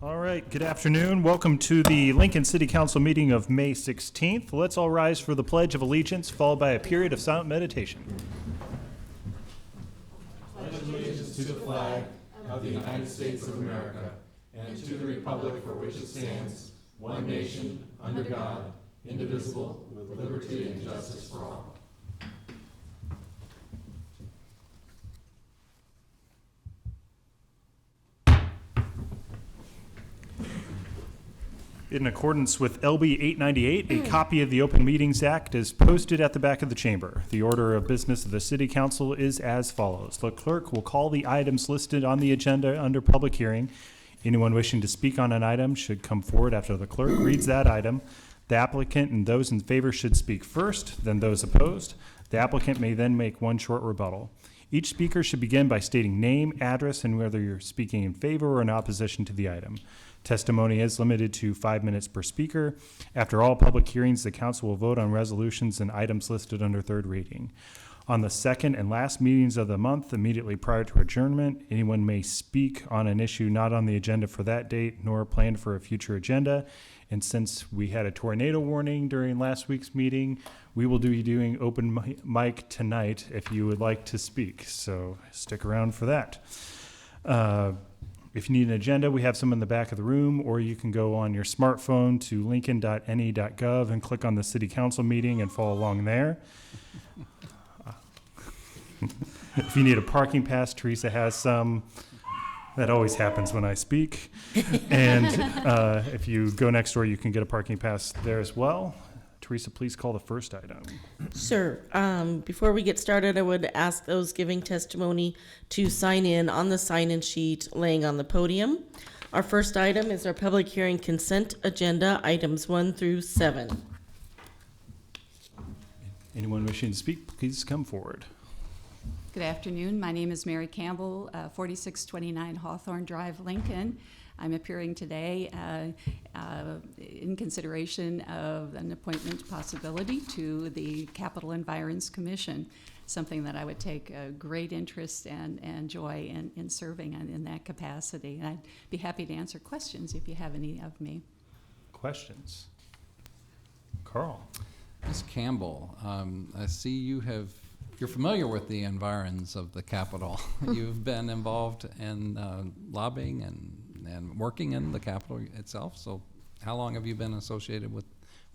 All right, good afternoon. Welcome to the Lincoln City Council meeting of May 16th. Let's all rise for the Pledge of Allegiance, followed by a period of silent meditation. Pledge allegiance to the flag of the United States of America and to the republic for which it stands, one nation, under God, indivisible, with liberty and justice for all. In accordance with LB 898, a copy of the Open Meetings Act is posted at the back of the chamber. The order of business of the City Council is as follows. The clerk will call the items listed on the agenda under public hearing. Anyone wishing to speak on an item should come forward after the clerk reads that item. The applicant and those in favor should speak first, then those opposed. The applicant may then make one short rebuttal. Each speaker should begin by stating name, address, and whether you're speaking in favor or in opposition to the item. Testimony is limited to 5 minutes per speaker. After all public hearings, the council will vote on resolutions and items listed under third reading. On the second and last meetings of the month, immediately prior to adjournment, anyone may speak on an issue not on the agenda for that date nor planned for a future agenda. And since we had a tornado warning during last week's meeting, we will be doing open mic tonight if you would like to speak. So stick around for that. If you need an agenda, we have some in the back of the room, or you can go on your smartphone to lincoln.ne.gov and click on the city council meeting and follow along there. If you need a parking pass, Teresa has some. That always happens when I speak. And if you go next door, you can get a parking pass there as well. Teresa, please call the first item. Sure. Before we get started, I would ask those giving testimony to sign in on the sign-in sheet laying on the podium. Our first item is our public hearing consent agenda, items 1 through 7. Anyone wishing to speak, please come forward. Good afternoon. My name is Mary Campbell, 4629 Hawthorne Drive, Lincoln. I'm appearing today in consideration of an appointment possibility to the Capital Environs Commission, something that I would take a great interest and joy in serving in that capacity. And I'd be happy to answer questions if you have any of me. Questions? Carl. Ms. Campbell, I see you're familiar with the environs of the Capitol. You've been involved in lobbying and working in the Capitol itself. So how long have you been associated with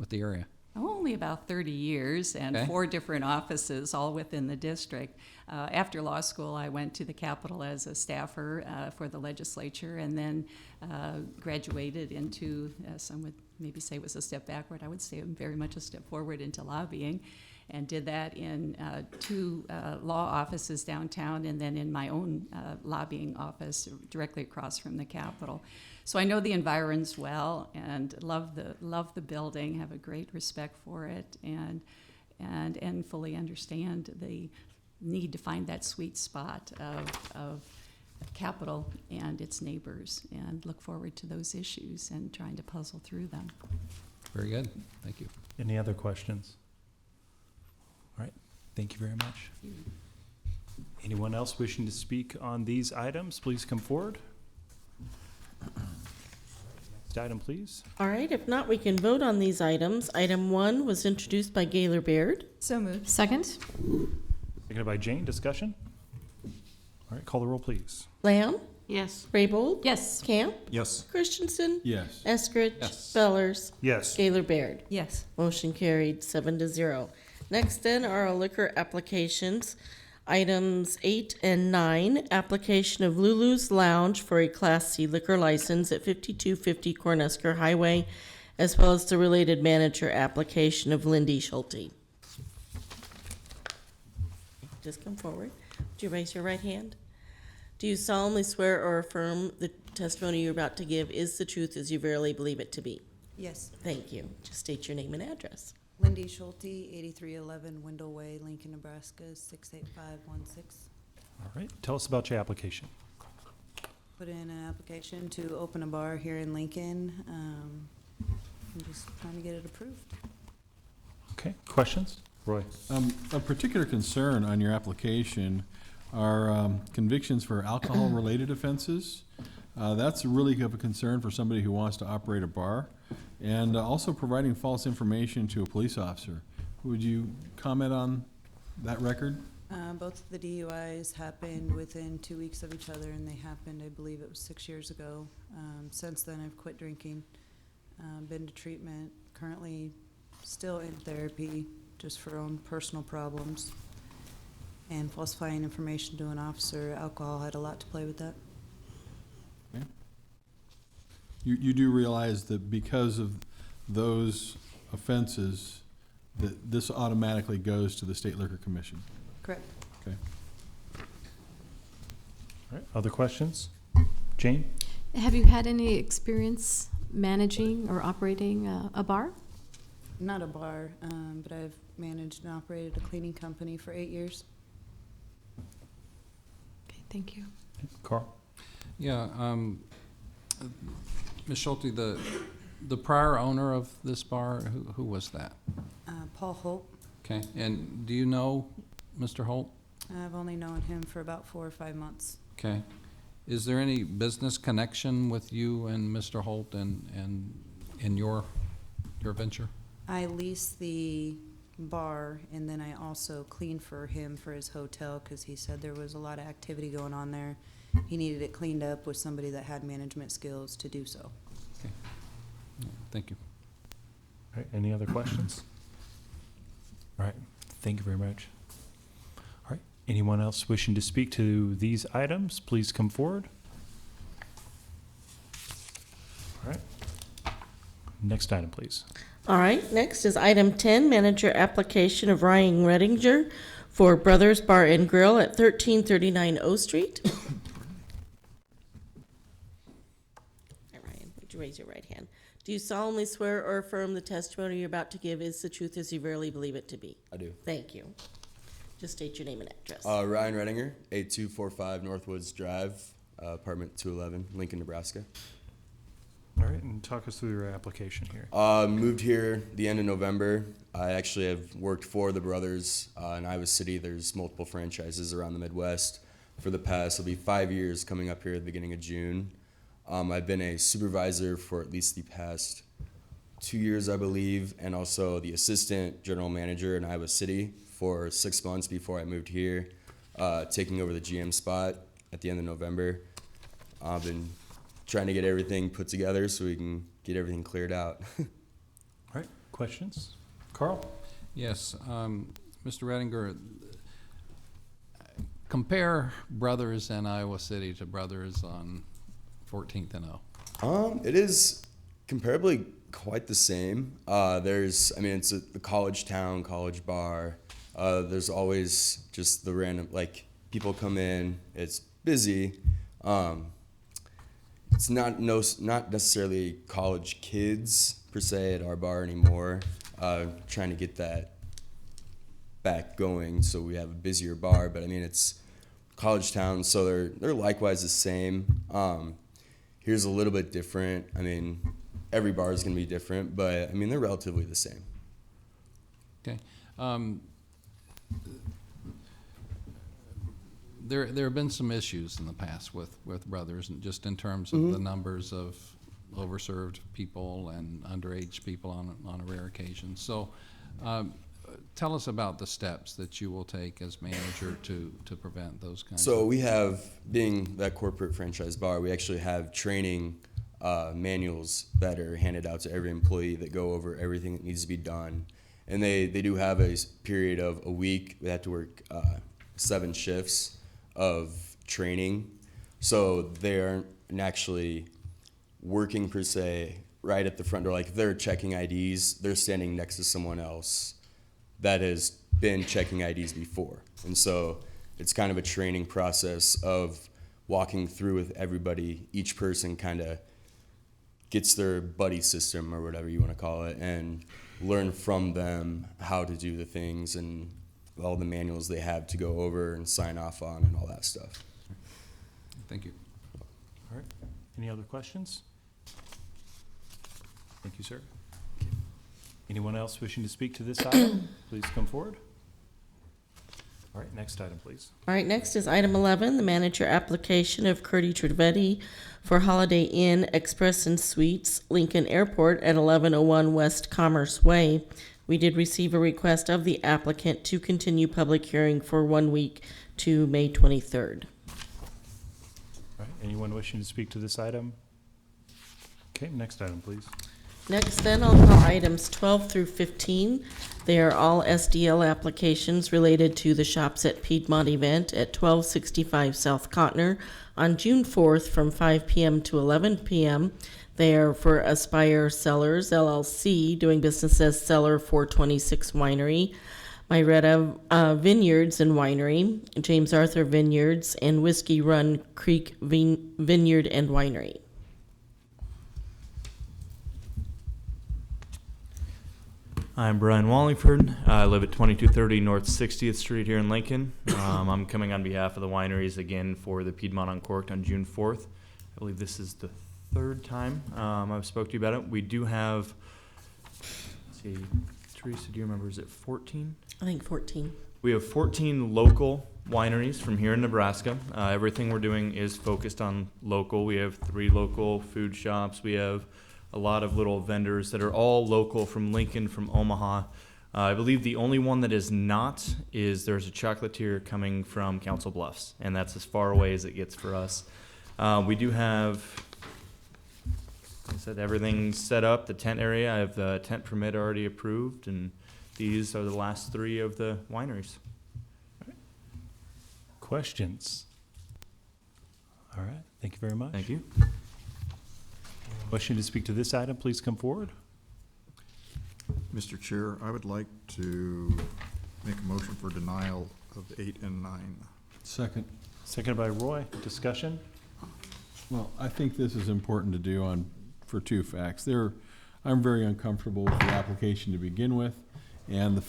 the area? Only about 30 years and Okay. 4 different offices, all within the district. After law school, I went to the Capitol as a staffer for the legislature, and then graduated into, some would maybe say it was a step backward, I would say very much a step forward into lobbying, and did that in 2 law offices downtown, and then in my own lobbying office directly across from the Capitol. So I know the environs well and love the building, have a great respect for it, and fully understand the need to find that sweet spot of Capitol and its neighbors, and look forward to those issues and trying to puzzle through them. Very good. Thank you. Any other questions? All right. Thank you very much. Anyone else wishing to speak on these items, please come forward. Next item, please. All right, if not, we can vote on these items. Item 1 was introduced by Gaylor Baird. So moved. Second? Seconded by Jane. Discussion? All right, call the roll, please. Lamb, Yes. Raybold, Yes. Camp, Yes. Christensen, Yes. Eskridge, Yes. Fellers, Yes. Gaylor Baird. Yes. Motion carried 7-0. Next then are our liquor applications. Items 8 and 9, application of Lulu's Lounge for a Class C liquor license at 5250 Cornhusker Highway, as well as the related manager application of Lindy Schulte. Just come forward. Would you raise your right hand? Do you solemnly swear or affirm the testimony you're about to give is the truth as you verily believe it to be? Yes. Thank you. Just state your name and address. Lindy Schulte, 8311 Wendell Way, Lincoln, Nebraska, 68516. All right. Tell us about your application. Put in an application to open a bar here in Lincoln. I'm just trying to get it approved. Okay. Questions? Roy. A particular concern on your application are convictions for alcohol-related offenses. That's really of a concern for somebody who wants to operate a bar, and also providing false information to a police officer. Would you comment on that record? Both of the DUIs happened within 2 weeks of each other, and they happened, I believe it was 6 years ago. Since then, I've quit drinking, been to treatment, currently still in therapy, just for own personal problems. And falsifying information to an officer, alcohol had a lot to play with that. You do realize that because of those offenses, that this automatically goes to the State Liquor Commission? Correct. Okay. All right, other questions? Jane? Have you had any experience managing or operating a bar? Not a bar, but I've managed and operated a cleaning company for 8 years. Okay, thank you. Carl? Yeah, Ms. Schulte, the prior owner of this bar, who was that? Paul Holt, Okay, and do you know Mr. Holt? I've only known him for about 4 or 5 months. Okay. Is there any business connection with you and Mr. Holt and in your venture? I leased the bar, and then I also cleaned for him for his hotel, because he said there was a lot of activity going on there. He needed it cleaned up with somebody that had management skills to do so. Okay. Yeah, thank you. All right, any other questions? All right, thank you very much. All right, anyone else wishing to speak to these items, please come forward. All right. Next item, please. All right, next is item 10, manager application of Ryan Redinger for Brothers Bar and Grill at 1339 O Street. Hi, Ryan, would you raise your right hand? Do you solemnly swear or affirm the testimony you're about to give is the truth as you verily believe it to be? I do. Thank you. Just state your name and address. Ryan Redinger, 8245 Northwoods Drive, apartment 211, Lincoln, Nebraska. All right, and talk us through your application here. Moved here the end of November. I actually have worked for the Brothers in Iowa City. There's multiple franchises around the Midwest. For the past, it'll be 5 years coming up here at the beginning of June. I've been a supervisor for at least the past 2 years, I believe, and also the assistant general manager in Iowa City for 6 months before I moved here, taking over the GM spot at the end of November. I've been trying to get everything put together so we can get everything cleared out. All right, questions? Carl? Yes, Mr. Redinger, compare Brothers in Iowa City to Brothers on 14th and O. It is comparably quite the same. It's a college town, college bar. There's always just the random, like, people come in, it's busy. It's not necessarily college kids per se at our bar anymore. Trying to get that back going so we have a busier bar. But I mean, it's college town, so they're likewise the same. Here's a little bit different. I mean, every bar is gonna be different, but I mean they're relatively the same. Okay. There have been some issues in the past with Brothers, and just in terms of the numbers of overserved people and underage people on a rare occasion. So tell us about the steps that you will take as manager to prevent those kinds of... So we have, being that corporate franchise bar, we actually have training manuals that are handed out to every employee that go over everything that needs to be done. And they do have a period of a week. They have to work 7 shifts of training. So they aren't actually working per se right at the front door. Like if they're checking IDs, they're standing next to someone else that has been checking IDs before. And so it's kind of a training process of walking through with everybody. Each person kind of gets their buddy system or whatever you want to call it and learn from them how to do the things and all the manuals they have to go over and sign off on and all that stuff. Thank you. All right, any other questions? Thank you, sir. Anyone else wishing to speak to this item, please come forward. All right, next item, please. All right, next is item 11, the manager application of Curdy Trevetti for Holiday Inn Express and Suites, Lincoln Airport at 1101 West Commerce Way. We did receive a request of the applicant to continue public hearing for 1 week to May 23rd. All right, anyone wishing to speak to this item? Okay, next item, please. Next, then, I'll call items 12 through 15. They are all SDL applications related to the Shops at Piedmont event at 1265 South Cotner on June 4th from 5 p.m. to 11 p.m. They are for Aspire Cellars, LLC, doing business as Cellar 426 Winery, Myretta Vineyards and Winery, James Arthur Vineyards, and Whiskey Run Creek Vineyard and Winery. I'm Brian Wallingford. I live at 2230 North 60th Street here in Lincoln. I'm coming on behalf of the wineries again for the Piedmont Uncorked on June 4th. I believe this is the third time I've spoke to you about it. We do have, let's see, Teresa, do you remember, is it 14? I think 14. We have 14 local wineries from here in Nebraska. Everything we're doing is focused on local. We have 3 local food shops. We have a lot of little vendors that are all local from Lincoln, from Omaha. I believe the only one that is not is there's a chocolatier coming from Council Bluffs, and that's as far away as it gets for us. We do have, like I said, everything set up, the tent area. I have the tent permit already approved, and these are the last 3 of the wineries. Questions? All right, thank you very much. Thank you. Wishing to speak to this item, please come forward. Mr. Chair, I would like to make a motion for denial of 8 and 9. Second. Seconded by Roy. Discussion? Well, I think this is important to do for 2 facts. I'm very uncomfortable with the application to begin with, and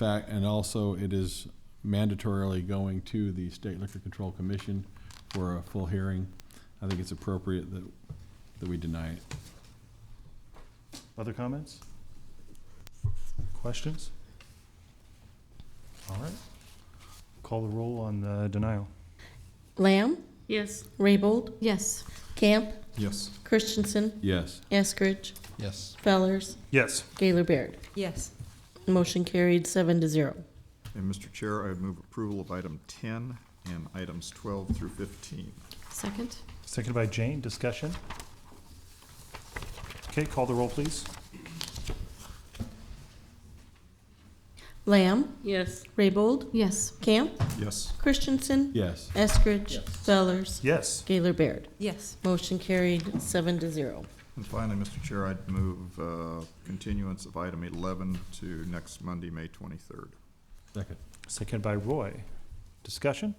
also it is mandatorily going to the State Liquor Control Commission for a full hearing. I think it's appropriate that we deny it. Other comments? Questions? All right. Call the roll on the denial. Lamb, Yes. Raybold, Yes. Camp, Yes. Christensen, Yes. Eskridge, Yes. Fellers, Yes. Gaylor Baird. Yes. Motion carried 7-0. And Mr. Chair, I would move approval of item 10 and items 12 through 15. Second? Seconded by Jane. Discussion? Okay, call the roll, please. Lamb, Yes. Raybold, Yes. Camp, Yes. Christensen, Yes. Eskridge, Fellers, Yes. Gaylor Baird. Yes. Motion carried 7-0. And finally, Mr. Chair, I'd move continuance of item 11 to next Monday, May 23rd. Second. Seconded by Roy. Discussion?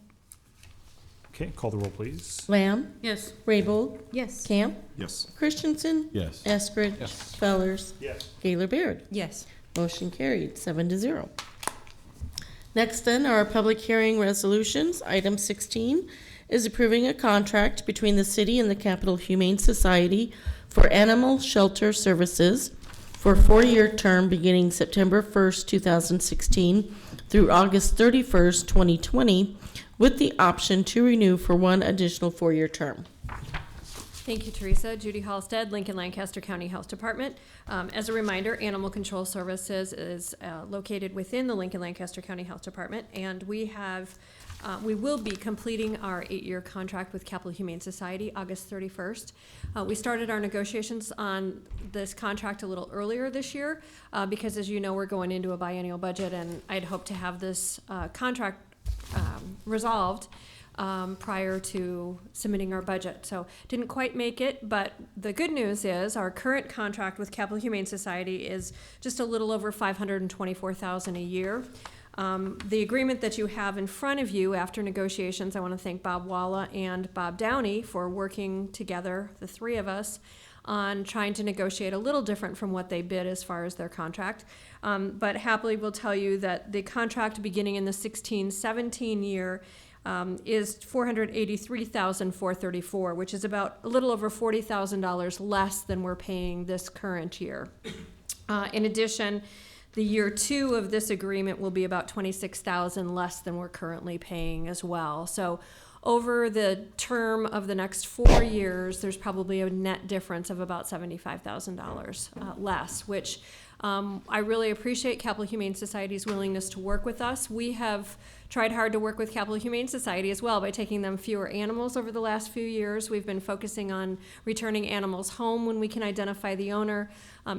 Okay, call the roll, please. Lamb, Yes. Raybold, Yes. Camp, Yes. Christensen, Yes. Eskridge, Yes. Fellers, Yes. Gaylor Baird. Yes. Motion carried 7-0. Next then are public hearing resolutions. Item 16 is approving a contract between the city and the Capital Humane Society for animal shelter services for a 4-year term beginning September 1st, 2016 through August 31st, 2020, with the option to renew for 1 additional 4-year term. Thank you, Teresa. Judy Halstead, Lincoln Lancaster County Health Department. As a reminder, Animal Control Services is located within the Lincoln Lancaster County Health Department, and we will be completing our 8-year contract with Capital Humane Society August 31st. We started our negotiations on this contract a little earlier this year because, as you know, we're going into a biennial budget, and I'd hoped to have this contract resolved prior to submitting our budget. So didn't quite make it, but the good news is our current contract with Capital Humane Society is just a little over $524,000 a year. The agreement that you have in front of you after negotiations, I want to thank Bob Walla and Bob Downey for working together, the 3 of us, on trying to negotiate a little different from what they bid as far as their contract. But happily will tell you that the contract beginning in the 16-17 year is $483,434, which is about a little over $40,000 less than we're paying this current year. In addition, The year 2 of this agreement will be about $26,000 less than we're currently paying as well. So over the term of the next 4 years, there's probably a net difference of about $75,000 less, which I really appreciate Capital Humane Society's willingness to work with us. We have tried hard to work with Capital Humane Society as well by taking them fewer animals over the last few years. We've been focusing on returning animals home when we can identify the owner.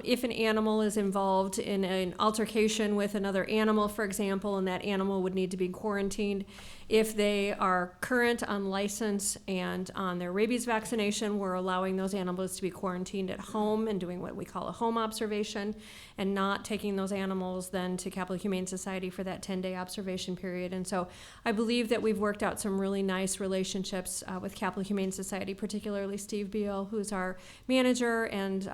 If an animal is involved in an altercation with another animal, for example, and that animal would need to be quarantined, if they are current on license and on their rabies vaccination, we're allowing those animals to be quarantined at home and doing what we call a home observation, and not taking those animals then to Capital Humane Society for that 10-day observation period. And so I believe that we've worked out some really nice relationships with Capital Humane Society, particularly Steve Beal, who's our manager, and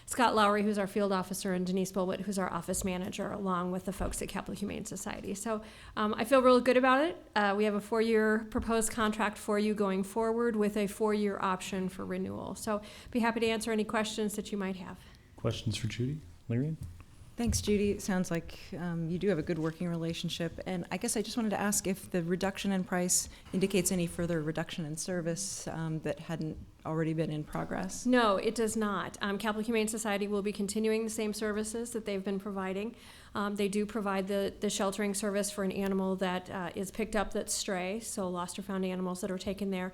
Scott Lowry, who's our field officer, and Denise Bulwitt, who's our office manager, along with the folks at Capital Humane Society. So I feel real good about it. We have a 4-year proposed contract for you going forward with a 4-year option for renewal. So be happy to answer any questions that you might have. Questions for Judy? Lyrian? Thanks, Judy. It sounds like you do have a good working relationship. And I guess I just wanted to ask if the reduction in price indicates any further reduction in service that hadn't already been in progress? No, it does not. Capital Humane Society will be continuing the same services that they've been providing. They do provide the sheltering service for an animal that is picked up that's stray, so lost or found animals that are taken there.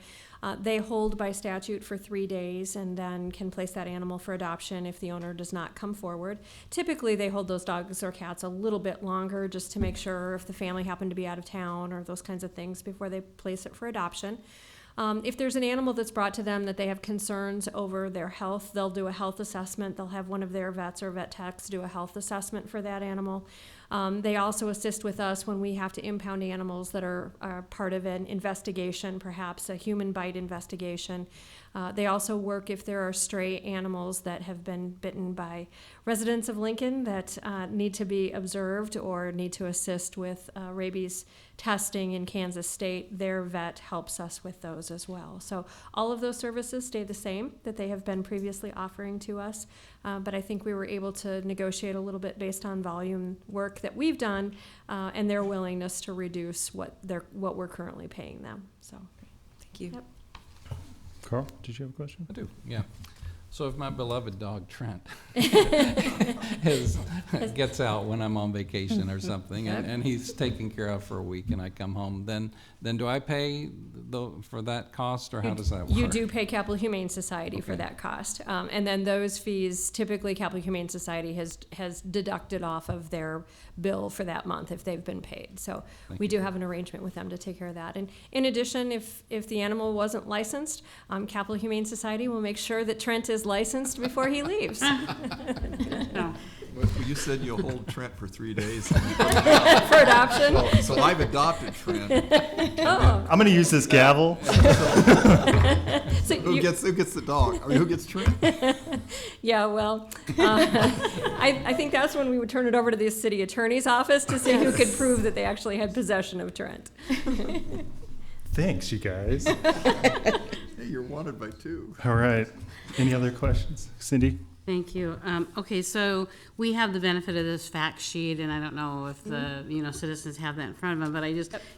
They hold by statute for 3 days and then can place that animal for adoption if the owner does not come forward. Typically, they hold those dogs or cats a little bit longer just to make sure if the family happened to be out of town or those kinds of things before they place it for adoption. If there's an animal that's brought to them that they have concerns over their health, they'll do a health assessment. They'll have one of their vets or vet techs do a health assessment for that animal. They also assist with us when we have to impound animals that are part of an investigation, perhaps a human bite investigation. They also work if there are stray animals that have been bitten by residents of Lincoln that need to be observed or need to assist with rabies testing in Kansas State. Their vet helps us with those as well. So all of those services stay the same that they have been previously offering to us. But I think we were able to negotiate a little bit based on volume work that we've done and their willingness to reduce what we're currently paying them. So, thank you. Yep. Carl, did you have a question? I do, yeah. So if my beloved dog Trent gets out when I'm on vacation or something, and he's taken care of for a week, and I come home, then do I pay for that cost, or how does that work? You do pay Capital Humane Society for that cost, and then those fees typically Capital Humane Society has deducted off of their bill for that month if they've been paid. So we do have an arrangement with them to take care of that. And in addition, if the animal wasn't licensed, Capital Humane Society will make sure that Trent is licensed before he leaves. No. Well, you said you'll hold Trent for 3 days. For adoption? So I've adopted Trent. Oh. I'm going to use this gavel. So Who gets the dog? I mean, who gets Trent? Yeah, well, I think that's when we would turn it over to the city attorney's office to see who could prove that they actually had possession of Trent. Thanks, you guys. Hey, you're wanted by 2. All right. Any other questions? Cindy? Thank you. Okay, so we have the benefit of this fact sheet, and I don't know if the citizens have that in front of them, but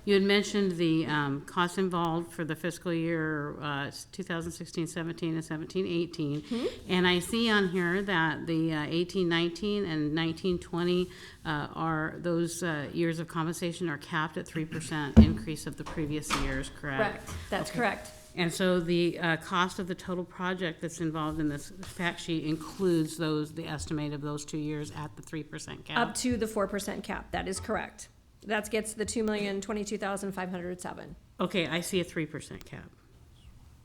you had mentioned the costs involved for the fiscal year 2016-17 and 17-18, and I see on here that the 18-19 and 19-20 are those years of compensation are capped at 3% increase of the previous years, correct? Correct. That's correct. And so the cost of the total project that's involved in this fact sheet includes the estimate of those 2 years at the 3% cap? Up to the 4% cap. That is correct. That gets the $2,022,507. Okay, I see a 3% cap.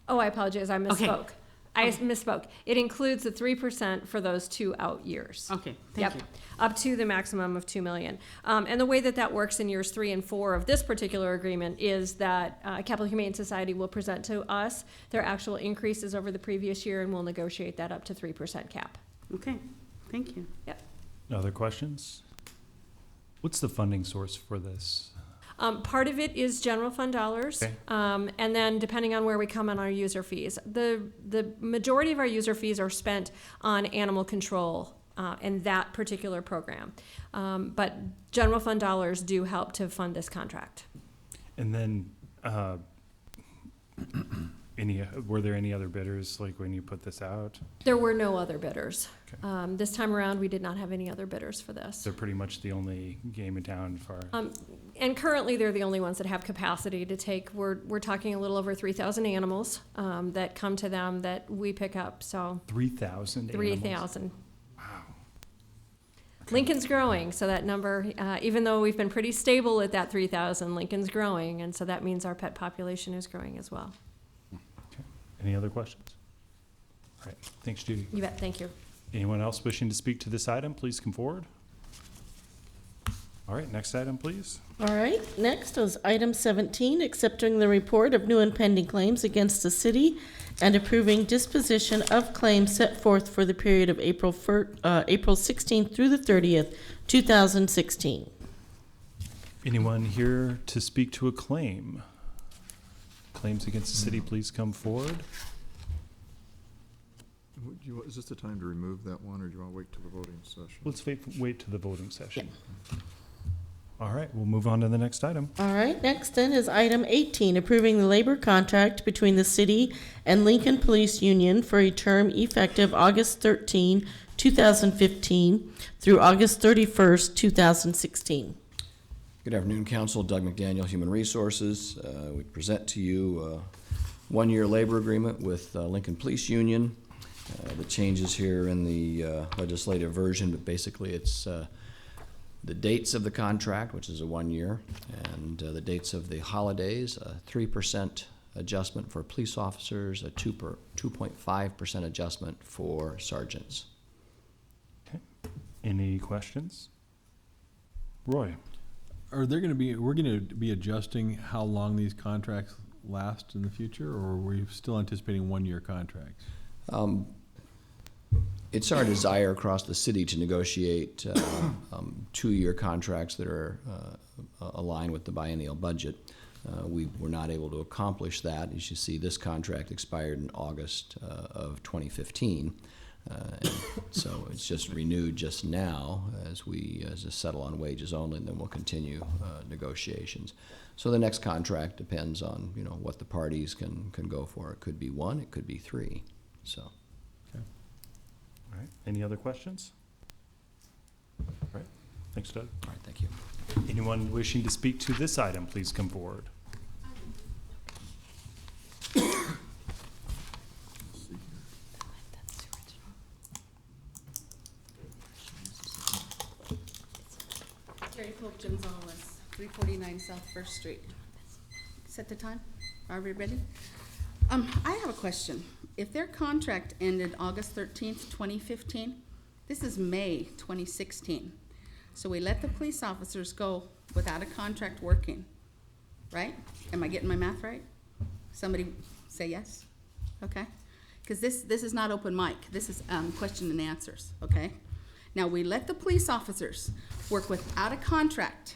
Oh, I apologize. I misspoke. Okay. I misspoke. It includes the 3% for those 2 out years. Okay, thank you. Up to the maximum of $2 million. And the way that works in years 3 and 4 of this particular agreement is that Capital Humane Society will present to us their actual increases over the previous year, and we'll negotiate that up to 3% cap. Okay, thank you. Yep. Other questions? What's the funding source for this? Part of it is general fund dollars, Okay. and then depending on where we come on our user fees. The majority of our user fees are spent on animal control in that particular program. But general fund dollars do help to fund this contract. And then, were there any other bidders, like when you put this out? There were no other bidders. Okay. This time around, we did not have any other bidders for this. They're pretty much the only game in town for, And currently, they're the only ones that have capacity to take, we're talking a little over 3,000 animals that come to them that we pick up, so 3,000 animals? 3,000. Lincoln's growing, so that number, even though we've been pretty stable at that 3,000, Lincoln's growing, and so that means our pet population is growing as well. Okay. Any other questions? All right, thanks, Judy. You bet, thank you. Anyone else wishing to speak to this item, please come forward. All right, next item, please. All right, next is item 17, accepting the report of new and pending claims against the city and approving disposition of claims set forth for the period of April 16th through the 30th, 2016. Anyone here to speak to a claim? Claims against the city, please come forward. Is this the time to remove that one, or do you want to wait till the voting session? Let's wait to the voting session. All right, we'll move on to the next item. All right, next then is item 18, approving the labor contract between the city and Lincoln Police Union for a term effective August 13, 2015 through August 31st, 2016. Good afternoon, Council. Doug McDaniel, Human Resources. We present to you a one-year labor agreement with Lincoln Police Union. The changes here in the legislative version, but basically it's the dates of the contract, which is a 1 year, and the dates of the holidays, a 3% adjustment for police officers, a 2.5% adjustment for sergeants. Okay. Any questions? Roy? Are there gonna be, we're gonna be adjusting how long these contracts last in the future, or are we still anticipating 1-year contracts? It's our desire across the city to negotiate 2-year contracts that are aligned with the biennial budget. We were not able to accomplish that. As you see, this contract expired in August of 2015. And so it's just renewed just now as we settle on wages only, and then we'll continue negotiations. So the next contract depends on, you know, what the parties can go for. It could be 1, it could be 3. So. All right, any other questions? All right, thanks, Doug. All right, thank you. Anyone wishing to speak to this item, please come forward. Terry Pope Gonzalez, 349 South First Street. Set the time? Are we ready? I have a question. If their contract ended August 13th, 2015, this is May 2016. So we let the police officers go without a contract working, right? Am I getting my math right? Somebody say yes? Okay. Because this is not open mic. This is question and answers, okay? Now, we let the police officers work without a contract,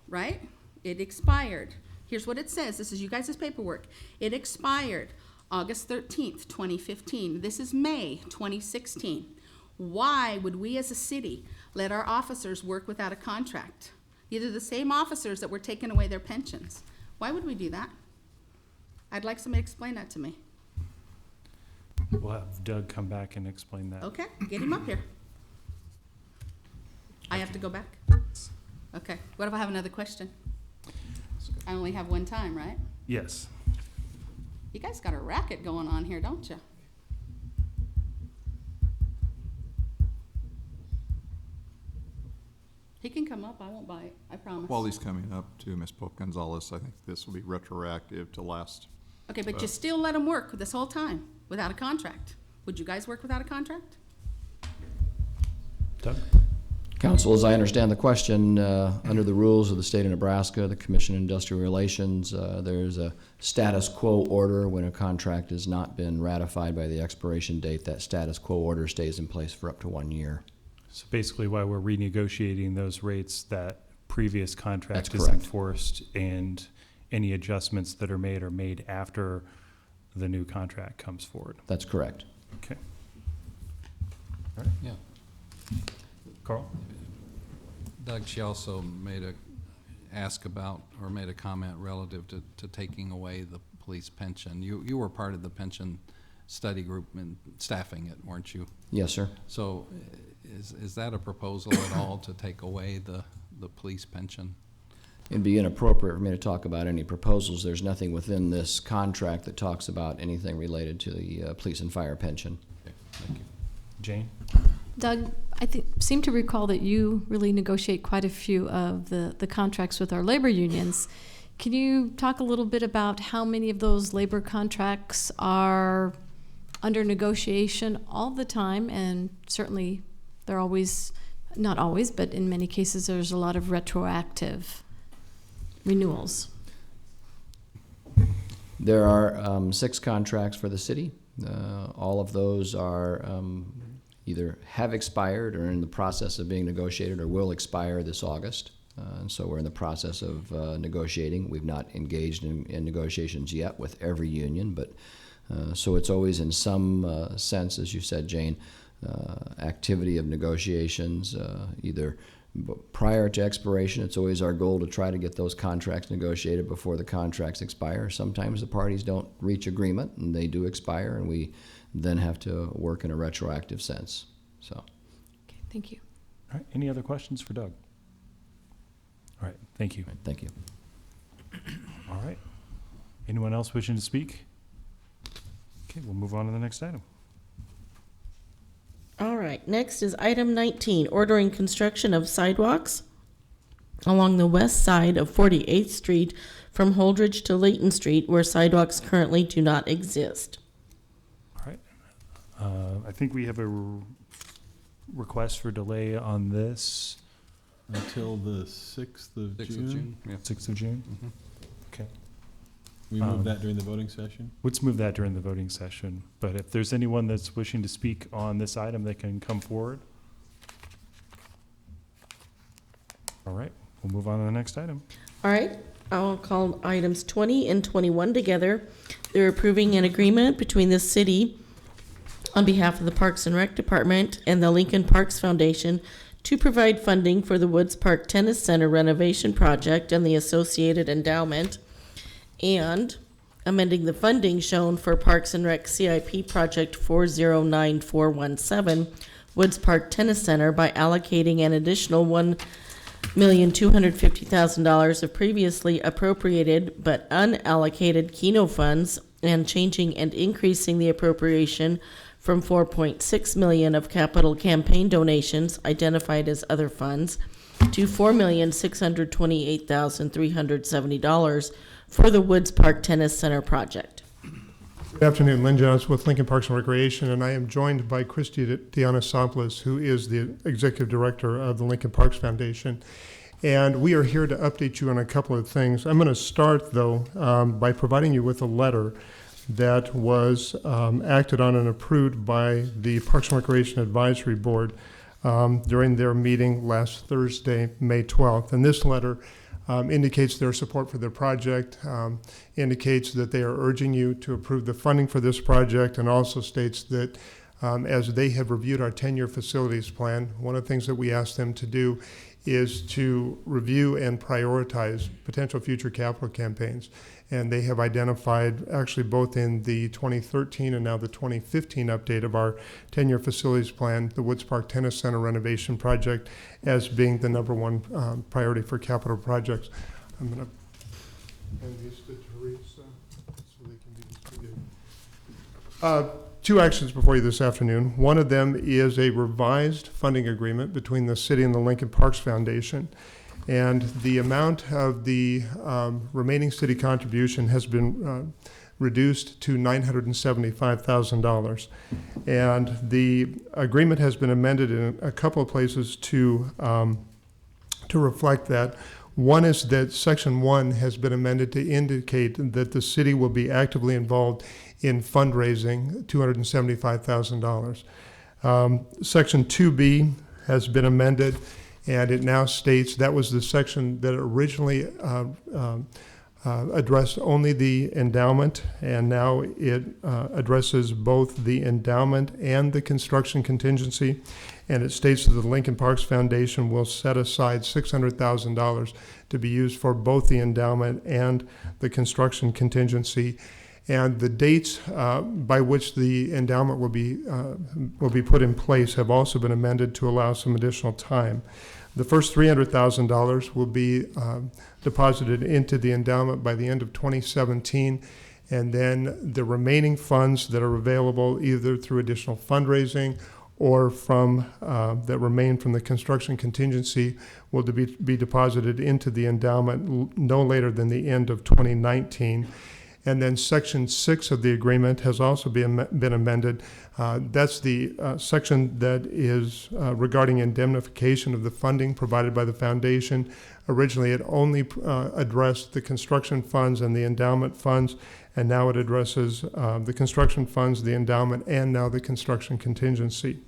right? It expired. Here's what it says. This is you guys' paperwork. It expired August 13th, 2015. This is May 2016. Why would we as a city let our officers work without a contract? These are the same officers that were taking away their pensions. Why would we do that? I'd like somebody to explain that to me. We'll have Doug come back and explain that. Okay, get him up here. I have to go back? Okay, what if I have another question? I only have one time, right? Yes. You guys got a racket going on here, don't you? He can come up, I won't bite, I promise. While he's coming up to Ms. Pope Gonzalez, I think this will be retroactive to last. Okay, but you still let him work this whole time without a contract. Would you guys work without a contract? Doug? Council, as I understand the question, under the rules of the state of Nebraska, the Commission on Industrial Relations, there's a status quo order. When a contract has not been ratified by the expiration date, that status quo order stays in place for up to 1 year. So basically why we're renegotiating those rates, that previous contract That's is correct. enforced, and any adjustments that are made after the new contract comes forward. That's correct. Okay. Yeah. Carl? Doug, she also made a comment relative to taking away the police pension. You were part of the pension study group and staffing it, weren't you? Yes, sir. So is that a proposal at all to take away the police pension? It'd be inappropriate for me to talk about any proposals. There's nothing within this contract that talks about anything related to the police and fire pension. Okay, thank you. Jane? Doug, I seem to recall that you really negotiate quite a few of the contracts with our labor unions. Can you talk a little bit about how many of those labor contracts are under negotiation all the time? And certainly they're always, not always, but in many cases there's a lot of retroactive renewals. There are 6 contracts for the city. All of those are either have expired or in the process of being negotiated or will expire this August. And so we're in the process of negotiating. We've not engaged in negotiations yet with every union, but so it's always in some sense, as you said, Jane, activity of negotiations, either prior to expiration. It's always our goal to try to get those contracts negotiated before the contracts expire. Sometimes the parties don't reach agreement and they do expire, and we then have to work in a retroactive sense. So. Okay, thank you. All right, any other questions for Doug? All right, thank you. Thank you. All right. Anyone else wishing to speak? Okay, we'll move on to the next item. All right, next is item 19, ordering construction of sidewalks along the west side of 48th Street from Holdridge to Layton Street, where sidewalks currently do not exist. All right. I think we have a request for delay on this. Until the 6th of 6th June? of June, yeah. 6th of June? Mhm. Okay. We move that during the voting session? Let's move that during the voting session. But if there's anyone that's wishing to speak on this item, they can come forward. All right, we'll move on to the next item. All right, I'll call items 20 and 21 together. They're approving an agreement between the city on behalf of the Parks and Rec Department and the Lincoln Parks Foundation to provide funding for the Woods Park Tennis Center renovation project and the associated endowment, and amending the funding shown for Parks and Rec CIP Project 409417, Woods Park Tennis Center, by allocating an additional $1,250,000 of previously appropriated but unallocated Keno funds, and changing and increasing the appropriation from $4.6 million of capital campaign donations identified as other funds to $4,628,370 for the Woods Park Tennis Center project. Good afternoon, Lynn Jones with Lincoln Parks and Recreation, and I am joined by Christy Dianasopoulos, who is the Executive Director of the Lincoln Parks Foundation. And we are here to update you on a couple of things. I'm going to start, though, by providing you with a letter that was acted on and approved by the Parks and Recreation Advisory Board during their meeting last Thursday, May 12th. And this letter indicates their support for the project, indicates that they are urging you to approve the funding for this project, and also states that as they have reviewed our 10-year facilities plan, one of the things that we asked them to do is to review and prioritize potential future capital campaigns. And they have identified, actually both in the 2013 and now the 2015 update of our 10-year facilities plan, the Woods Park Tennis Center renovation project as being the #1 priority for capital projects. I'm going to hand these to Teresa so they can be distributed. Two actions before you this afternoon. One of them is a revised funding agreement between the city and the Lincoln Parks Foundation. And the amount of the remaining city contribution has been reduced to $975,000. And the agreement has been amended in a couple of places to reflect that. One is that Section 1 has been amended to indicate that the city will be actively involved in fundraising $275,000. Section 2B has been amended, and it now states, that was the section that originally addressed only the endowment, and now it addresses both the endowment and the construction contingency. And it states that the Lincoln Parks Foundation will set aside $600,000 to be used for both the endowment and the construction contingency. And the dates by which the endowment will be put in place have also been amended to allow some additional time. The first $300,000 will be deposited into the endowment by the end of 2017, and then the remaining funds that are available either through additional fundraising or from that remain from the construction contingency will be deposited into the endowment no later than the end of 2019. And then Section 6 of the agreement has also been amended. That's the section that is regarding indemnification of the funding provided by the foundation. Originally, it only addressed the construction funds and the endowment funds, and now it addresses the construction funds, the endowment, and now the construction contingency.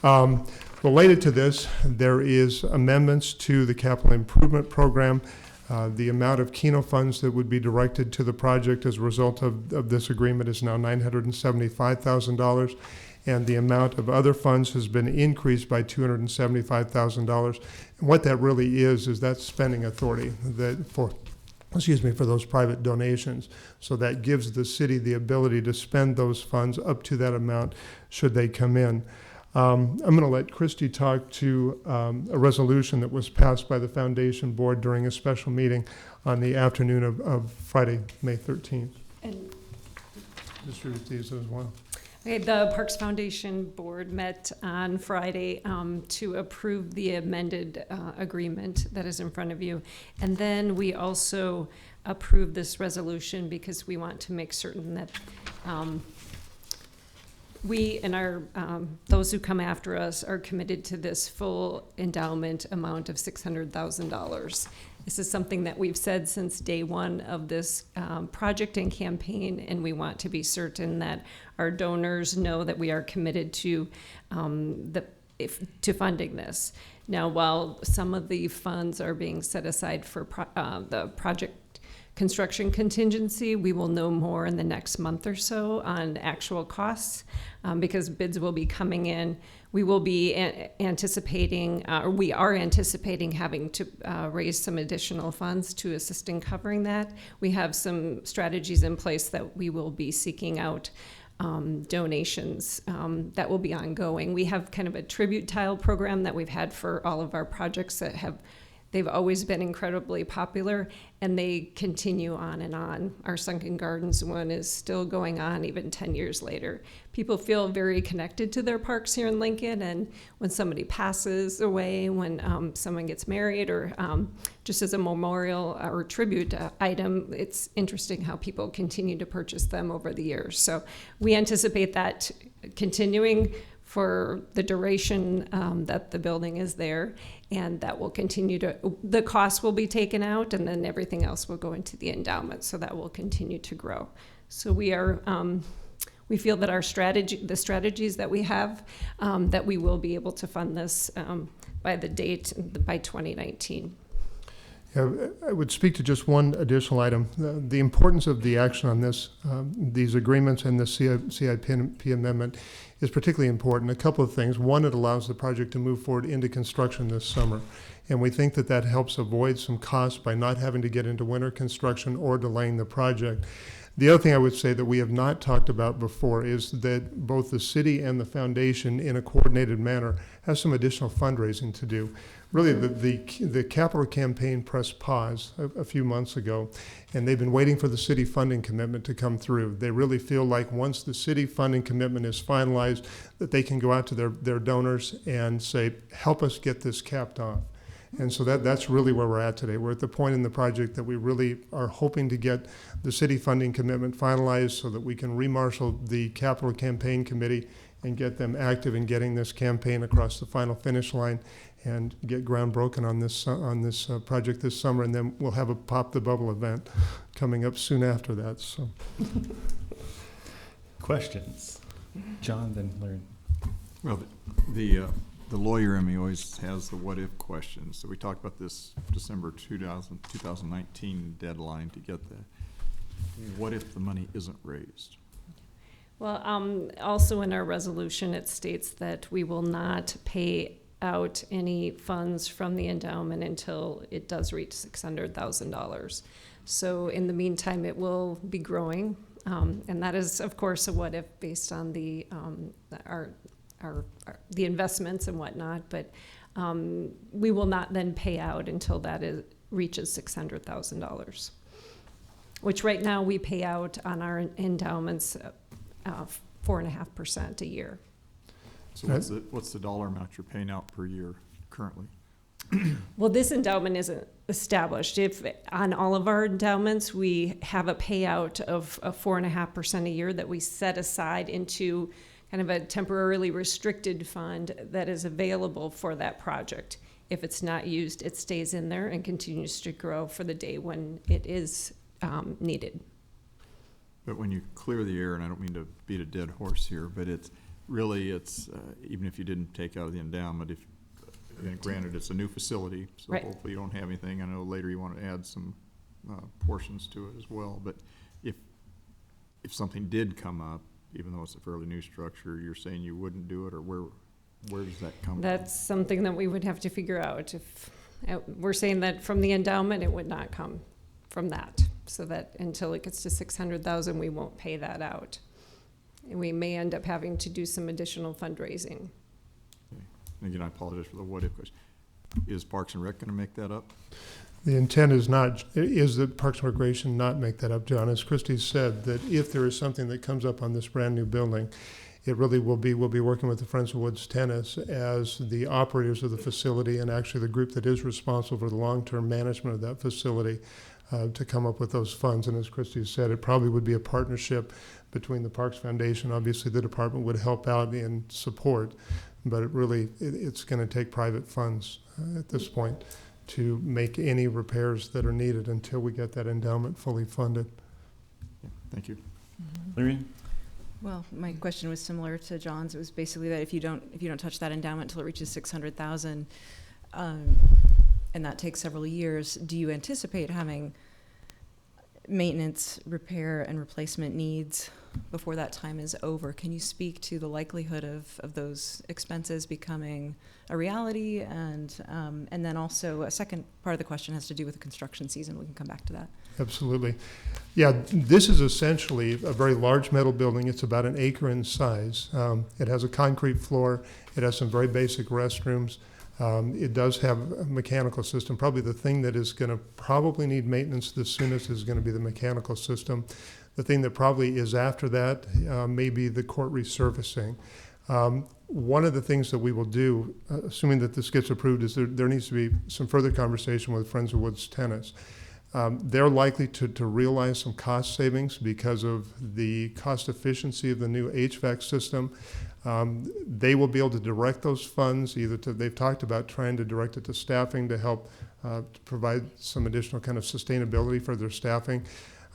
Related to this, there is amendments to the capital improvement program. The amount of Keno funds that would be directed to the project as a result of this agreement is now $975,000, and the amount of other funds has been increased by $275,000. And what that really is that spending authority for those private donations. So that gives the city the ability to spend those funds up to that amount should they come in. I'm going to let Christy talk to a resolution that was passed by the Foundation Board during a special meeting on the afternoon of Friday, May 13th. And Distribute these as well. Okay, the Parks Foundation Board met on Friday to approve the amended agreement that is in front of you. And then we also approved this resolution because we want to make certain that we and our those who come after us are committed to this full endowment amount of $600,000. This is something that we've said since day one of this project and campaign, and we want to be certain that our donors know that we are committed to funding this. Now, while some of the funds are being set aside for the project construction contingency, we will know more in the next month or so on actual costs because bids will be coming in. We will be anticipating, or we are anticipating having to raise some additional funds to assist in covering that. We have some strategies in place that we will be seeking out donations that will be ongoing. We have kind of a tribute tile program that we've had for all of our projects that they've always been incredibly popular, and they continue on and on. Our Sunken Gardens one is still going on even 10 years later. People feel very connected to their parks here in Lincoln, and when somebody passes away, when someone gets married, or just as a memorial or tribute item, it's interesting how people continue to purchase them over the years. So we anticipate that continuing for the duration that the building is there, and that will continue the cost will be taken out, and then everything else will go into the endowment, so that will continue to grow. So we feel that the strategies that we have, that we will be able to fund this by 2019. Yeah, I would speak to just one additional item. The importance of the action on this, these agreements and the CIP amendment is particularly important. A couple of things. One, it allows the project to move forward into construction this summer. And we think that helps avoid some costs by not having to get into winter construction or delaying the project. The other thing I would say that we have not talked about before is that both the city and the foundation, in a coordinated manner, have some additional fundraising to do. Really, the capital campaign pressed pause a few months ago, and they've been waiting for the city funding commitment to come through. They really feel like once the city funding commitment is finalized, that they can go out to their donors and say, help us get this capped off. And so that's really where we're at today. We're at the point in the project that we really are hoping to get the city funding commitment finalized so that we can remarshal the capital campaign committee and get them active in getting this campaign across the final finish line and get ground broken on this project this summer. And then we'll have a Pop the Bubble event coming up soon after that. So, questions? John, then Larry. Well, the The lawyer in me always has the what-if questions. So we talked about this December 2019 deadline to get the, what if the money isn't raised? Well, also in our resolution, it states that we will not pay out any funds from the endowment until it does reach $600,000. So in the meantime, it will be growing. And that is, of course, a what if based on the the investments and whatnot, but we will not then pay out until that reaches $600,000, which right now we pay out on our endowments 4.5% a year. So what's the dollar amount you're paying out per year currently? Well, this endowment isn't established. If on all of our endowments, we have a payout of 4.5% a year that we set aside into kind of a temporarily restricted fund that is available for that project. If it's not used, it stays in there and continues to grow for the day when it is needed. But when you clear the air, and I don't mean to beat a dead horse here, but it's really, even if you didn't take out of the endowment, and granted, it's a new facility, so Right. hopefully you don't have anything. I know later you want to add some portions to it as well. But if something did come up, even though it's a fairly new structure, you're saying you wouldn't do it, or where does that come from? That's something that we would have to figure out. If we're saying that from the endowment, it would not come from that, so that until it gets to 600,000, we won't pay that out. And we may end up having to do some additional fundraising. And again, I apologize for the what-if question. Is Parks and Rec going to make that up? The intent is that Parks and Recreation not make that up, John. As Christie said, that if there is something that comes up on this brand-new building, it really will be, we'll be working with the Friends of Woods Tennis as the operators of the facility and actually the group that is responsible for the long-term management of that facility to come up with those funds. And as Christie said, it probably would be a partnership between the Parks Foundation. Obviously, the department would help out in support, but it's going to take private funds at this point to make any repairs that are needed until we get that endowment fully funded. Yeah, thank you. Larry? Well, my question was similar to John's. It was basically that if you don't touch that endowment until it reaches 600,000, and that takes several years, do you anticipate having maintenance, repair, and replacement needs before that time is over? Can you speak to the likelihood of those expenses becoming a reality? And then also a second part of the question has to do with the construction season. We can come back to that. Absolutely. Yeah, this is essentially a very large metal building. It's about an acre in size. It has a concrete floor. It has some very basic restrooms. It does have a mechanical system. Probably the thing that is going to probably need maintenance the soonest is going to be the mechanical system. The thing that probably is after that may be the court resurfacing. One of the things that we will do, assuming that this gets approved, is there needs to be some further conversation with Friends of Woods Tennis. They're likely to realize some cost savings because of the cost efficiency of the new HVAC system. They will be able to direct those funds they've talked about trying to direct it to staffing to help to provide some additional kind of sustainability for their staffing.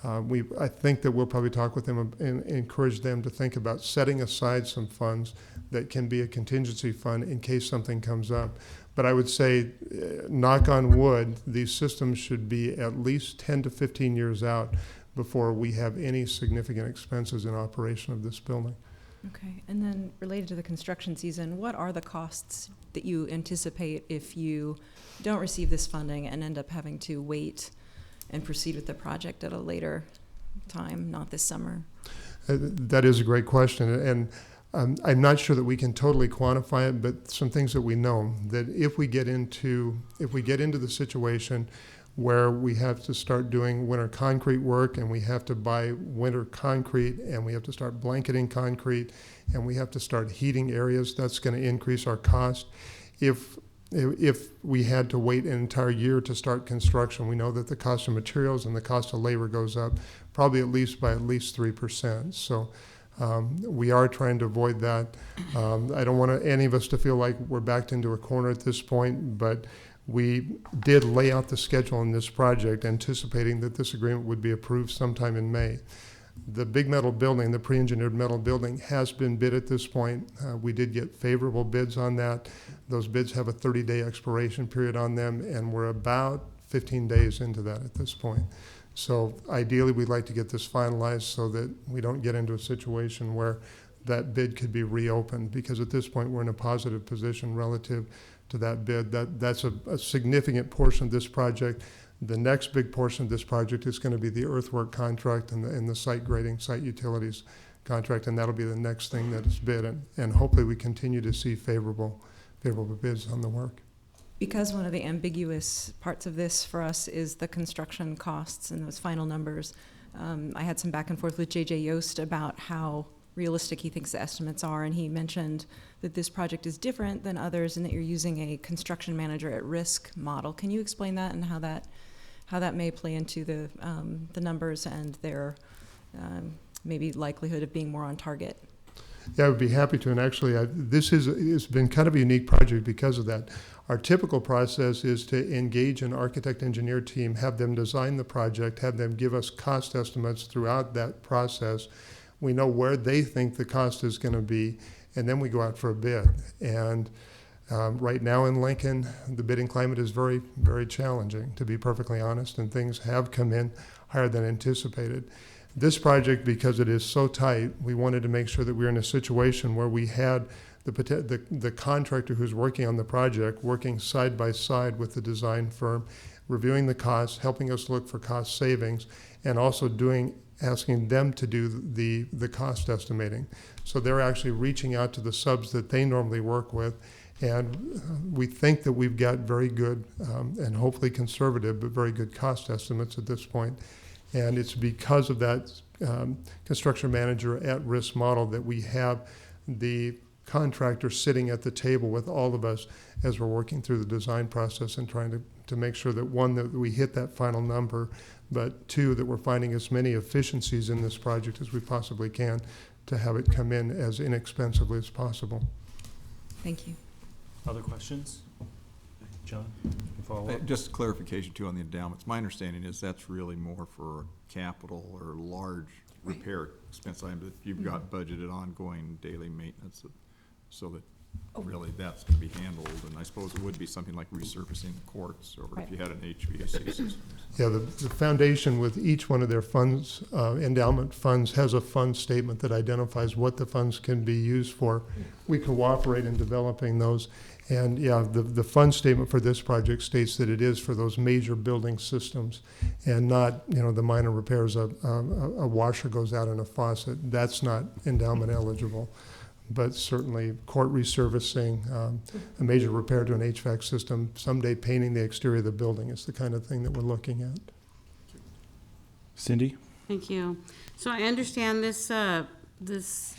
I think that we'll probably talk with them and encourage them to think about setting aside some funds that can be a contingency fund in case something comes up. But I would say, knock on wood, these systems should be at least 10 to 15 years out before we have any significant expenses in operation of this building. Okay, and then related to the construction season, what are the costs that you anticipate if you don't receive this funding and end up having to wait and proceed with the project at a later time, not this summer? That is a great question, and I'm not sure that we can totally quantify it, but some things that we know, that if we get into the situation where we have to start doing winter concrete work and we have to buy winter concrete and we have to start blanketing concrete and we have to start heating areas, that's going to increase our cost. If we had to wait an entire year to start construction, we know that the cost of materials and the cost of labor goes up probably at least 3%. So we are trying to avoid that. I don't want any of us to feel like we're backed into a corner at this point, but we did lay out the schedule in this project anticipating that this agreement would be approved sometime in May. The big metal building, the pre-engineered metal building, has been bid at this point. We did get favorable bids on that. Those bids have a 30-day expiration period on them, and we're about 15 days into that at this point. So ideally, we'd like to get this finalized so that we don't get into a situation where that bid could be reopened, because at this point, we're in a positive position relative to that bid. That's a significant portion of this project. The next big portion of this project is going to be the earthwork contract and the site grading, site utilities contract, and that'll be the next thing that is bid. And hopefully we continue to see favorable bids on the work. Because one of the ambiguous parts of this for us is the construction costs and those final numbers, I had some back and forth with J.J. Yost about how realistic he thinks the estimates are, and he mentioned that this project is different than others and that you're using a construction manager at risk model. Can you explain that and how that may play into the numbers and their maybe likelihood of being more on target? Yeah, I would be happy to. And actually, this has been kind of a unique project because of that. Our typical process is to engage an architect-engineer team, have them design the project, have them give us cost estimates throughout that process. We know where they think the cost is going to be, and then we go out for a bid. And right now in Lincoln, the bidding climate is very, very challenging, to be perfectly honest, and things have come in higher than anticipated. This project, because it is so tight, we wanted to make sure that we were in a situation where we had the contractor who's working on the project working side by side with the design firm, reviewing the costs, helping us look for cost savings, and also asking them to do the cost estimating. So they're actually reaching out to the subs that they normally work with, and we think that we've got very good and hopefully conservative, but very good cost estimates at this point. And it's because of that construction manager at-risk model that we have the contractor sitting at the table with all of us as we're working through the design process and trying to make sure that, one, that we hit that final number, but two, that we're finding as many efficiencies in this project as we possibly can to have it come in as inexpensively as possible. Thank you. Other questions? John, follow up? Just clarification too on the endowments. My understanding is that's really more for capital or large repair expense items that you've got budgeted ongoing daily maintenance, so that really that's going to be handled. And I suppose it would be something like resurfacing the courts, or if you had an HVAC system. Yeah, the foundation with each one of their funds, endowment funds, has a fund statement that identifies what the funds can be used for. We cooperate in developing those. And yeah, the fund statement for this project states that it is for those major building systems and not, the minor repairs. A washer goes out in a faucet. That's not endowment eligible. But certainly court resurfacing, a major repair to an HVAC system, someday painting the exterior of the building is the kind of thing that we're looking at. Cindy? Thank you. So I understand this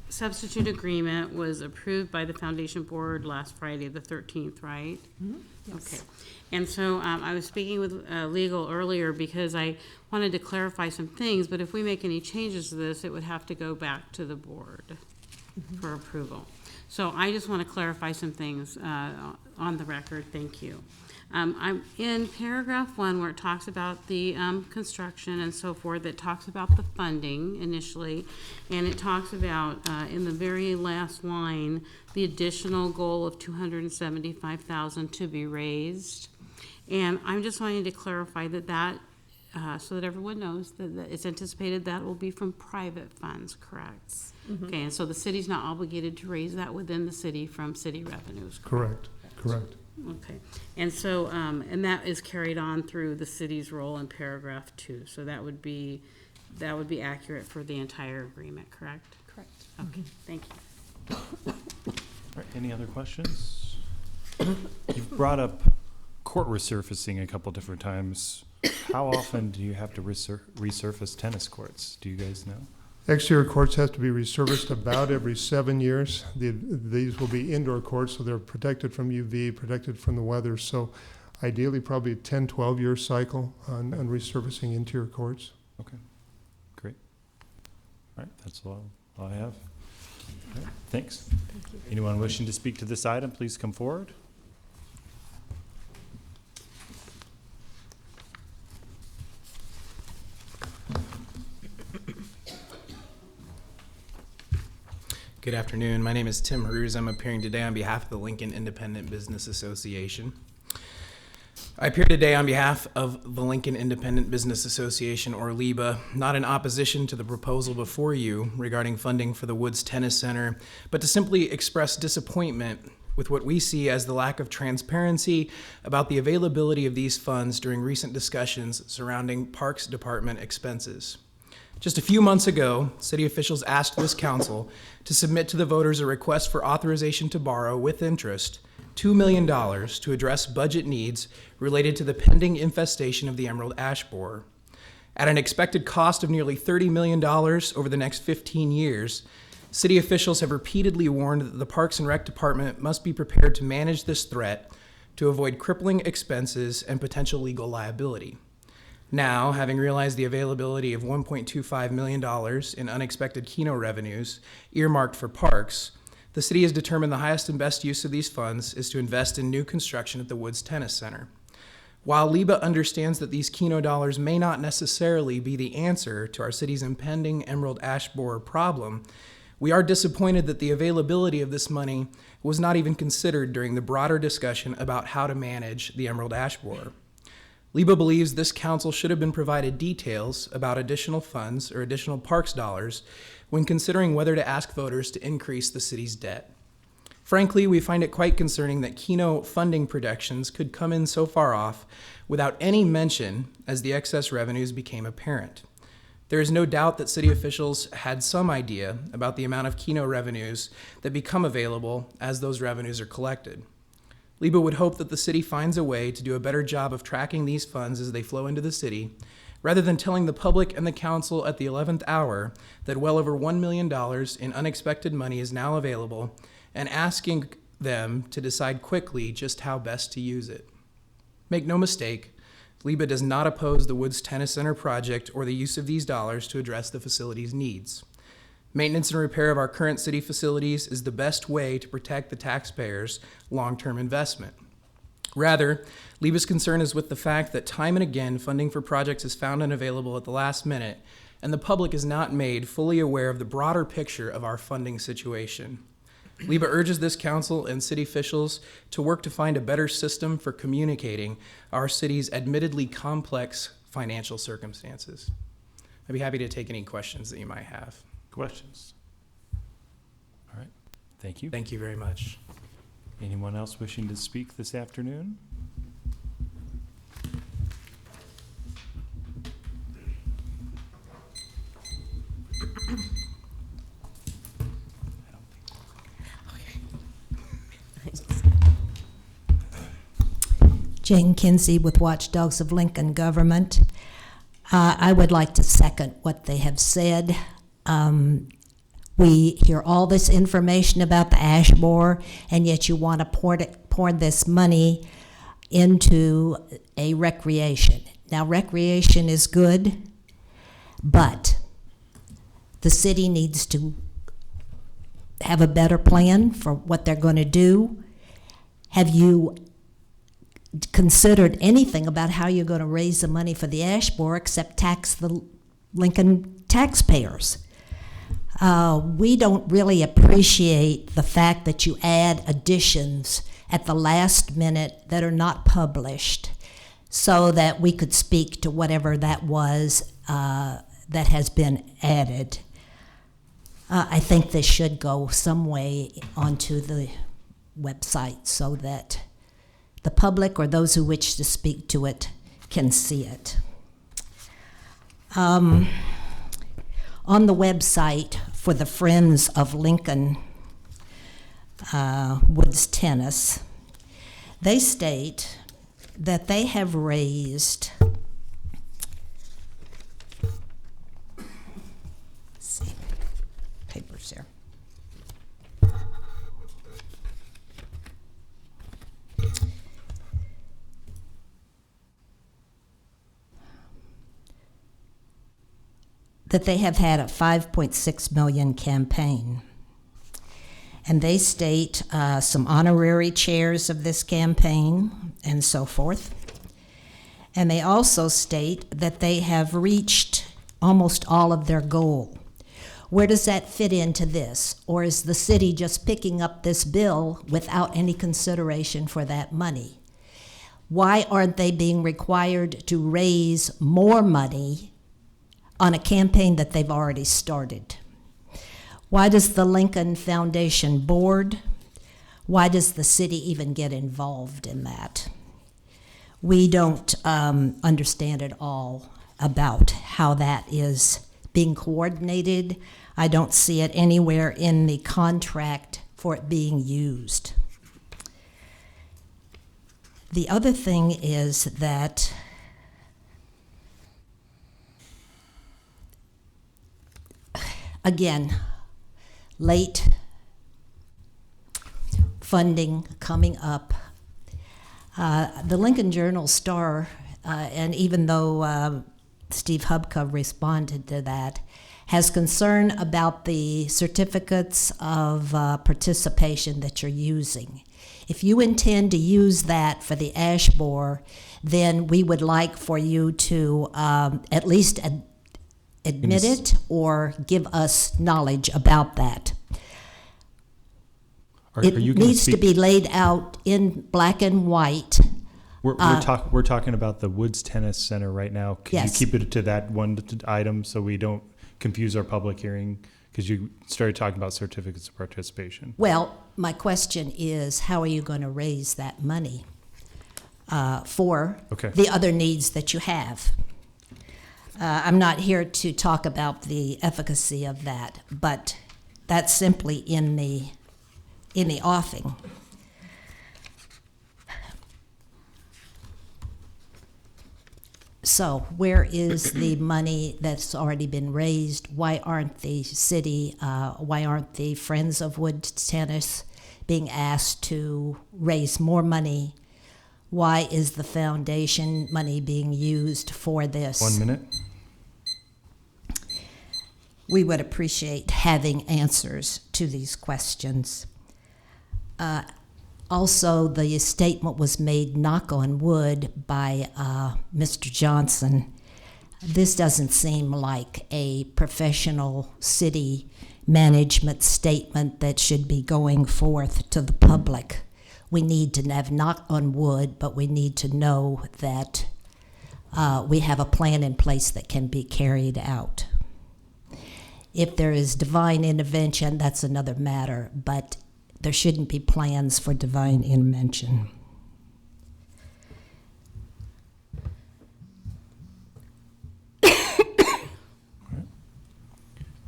substitute agreement was approved by the Foundation Board last Friday, the 13th, right? Mm-hmm. Yes. Okay. And so I was speaking with legal earlier because I wanted to clarify some things, but if we make any changes to this, it would have to go back to the board for approval. So I just want to clarify some things on the record. Thank you. I'm in paragraph 1 where it talks about the construction and so forth. It talks about the funding initially, and it talks about in the very last line the additional goal of $275,000 to be raised. And I'm just wanting to clarify that so that everyone knows that it's anticipated that will be from private funds, correct? Mm-hmm. Okay, and so the city's not obligated to raise that within the city from city revenues, correct? Correct. Okay, and so, and that is carried on through the city's role in paragraph 2, so that would be accurate for the entire agreement, correct? Correct. Okay, thank you. All right, any other questions? You've brought up court resurfacing a couple different times. How often do you have to resurface tennis courts? Do you guys know? Exterior courts have to be resurfaced about every 7 years. These will be indoor courts, so they're protected from UV, protected from the weather. So ideally, probably a 10, 12-year cycle on resurfacing interior courts. Okay, great. All right, that's all I have. All right, thanks. Thank you. Anyone wishing to speak to this item, please come forward. Good afternoon. My name is Tim Hrues. I'm appearing today on behalf of the Lincoln Independent Business Association. I appear today on behalf of the Lincoln Independent Business Association, or LIBA, not in opposition to the proposal before you regarding funding for the Woods Tennis Center, but to simply express disappointment with what we see as the lack of transparency about the availability of these funds during recent discussions surrounding Parks Department expenses. Just a few months ago, city officials asked this council to submit to the voters a request for authorization to borrow with interest $2 million to address budget needs related to the pending infestation of the emerald ash borer. At an expected cost of nearly $30 million over the next 15 years, city officials have repeatedly warned that the Parks and Rec Department must be prepared to manage this threat to avoid crippling expenses and potential legal liability. Now, having realized the availability of $1.25 million in unexpected Keno revenues earmarked for parks, the city has determined the highest and best use of these funds is to invest in new construction at the Woods Tennis Center. While LIBA understands that these Keno dollars may not necessarily be the answer to our city's impending emerald ash borer problem, we are disappointed that the availability of this money was not even considered during the broader discussion about how to manage the emerald ash borer. LIBA believes this council should have been provided details about additional funds or additional parks dollars when considering whether to ask voters to increase the city's debt. Frankly, we find it quite concerning that Keno funding projections could come in so far off without any mention as the excess revenues became apparent. There is no doubt that city officials had some idea about the amount of Keno revenues that become available as those revenues are collected. LIBA would hope that the city finds a way to do a better job of tracking these funds as they flow into the city, rather than telling the public and the council at the 11th hour that well over $1 million in unexpected money is now available and asking them to decide quickly just how best to use it. Make no mistake, LIBA does not oppose the Woods Tennis Center project or the use of these dollars to address the facility's needs. Maintenance and repair of our current city facilities is the best way to protect the taxpayers' long-term investment. Rather, LIBA's concern is with the fact that time and again funding for projects is found unavailable at the last minute, and the public is not made fully aware of the broader picture of our funding situation. LIBA urges this council and city officials to work to find a better system for communicating our city's admittedly complex financial circumstances. I'd be happy to take any questions that you might have. Questions? All right, thank you. Thank you very much. Anyone else wishing to speak this afternoon? Jane Kinsey with Watchdogs of Lincoln Government. I would like to second what they have said. We hear all this information about the ash borer, and yet you want to pour this money into a recreation. Now, recreation is good, but the city needs to have a better plan for what they're going to do. Have you considered anything about how you're going to raise the money for the ash borer except tax the Lincoln taxpayers? We don't really appreciate the fact that you add additions at the last minute that are not published so that we could speak to whatever that was that has been added. I think this should go some way onto the website so that the public or those who wish to speak to it can see it. On the website for the Friends of Lincoln Woods Tennis, they state that they have raised, let's see, papers here. That they have had a $5.6 million campaign. And they state some honorary chairs of this campaign and so forth. And they also state that they have reached almost all of their goal. Where does that fit into this? Or is the city just picking up this bill without any consideration for that money? Why aren't they being required to raise more money on a campaign that they've already started? Why does the Lincoln Foundation board, why does the city even get involved in that? We don't understand at all about how that is being coordinated. I don't see it anywhere in the contract for it being used. The other thing is that again, late funding coming up. The Lincoln Journal-Star, and even though Steve Hubka responded to that, has concern about the certificates of participation that you're using. If you intend to use that for the ash borer, then we would like for you to at least admit it or give us knowledge about that. It needs to be laid out in black and white. We're talking about the Woods Tennis Center right now. Could Yes. you keep it to that one item so we don't confuse our public hearing? Because you started talking about certificates of participation. Well, my question is, how are you going to raise that money for the other needs that you have? I'm not here to talk about the efficacy of that, but that's simply in the offing. So where is the money that's already been raised? Why aren't the city, why aren't the Friends of Woods Tennis being asked to raise more money? Why is the foundation money being used for this? 1 minute. We would appreciate having answers to these questions. Also, the statement was made, knock on wood, by Mr. Johnson. This doesn't seem like a professional city management statement that should be going forth to the public. We need to have knock on wood, but we need to know that we have a plan in place that can be carried out. If there is divine intervention, that's another matter, but there shouldn't be plans for divine intervention.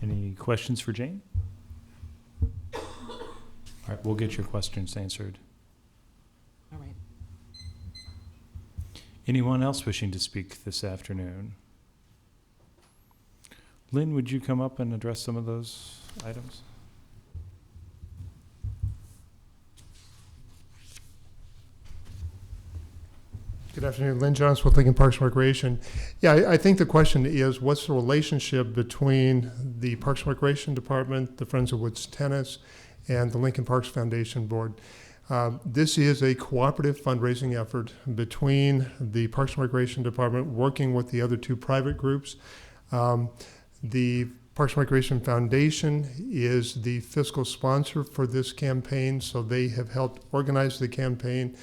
Any questions for Jane? All right, we'll get your questions answered. All right. Anyone else wishing to speak this afternoon? Lynn, would you come up and address some of those items? Good afternoon, Lynn Johnson with Lincoln Parks and Recreation. Yeah, I think the question is, what's the relationship between the Parks and Recreation Department, the Friends of Woods Tennis, and the Lincoln Parks Foundation Board? This is a cooperative fundraising effort between the Parks and Recreation Department working with the other two private groups. The Parks and Recreation Foundation is the fiscal sponsor for this campaign, so they have helped organize the campaign.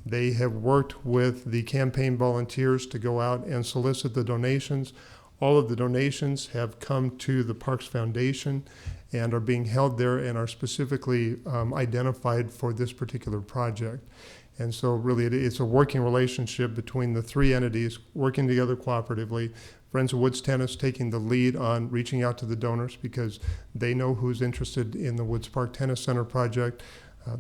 They have worked with the campaign volunteers to go out and solicit the donations. All of the donations have come to the Parks Foundation and are being held there and are specifically identified for this particular project. And so really it's a working relationship between the three entities working together cooperatively. Friends of Woods Tennis taking the lead on reaching out to the donors because they know who's interested in the Woods Park Tennis Center project.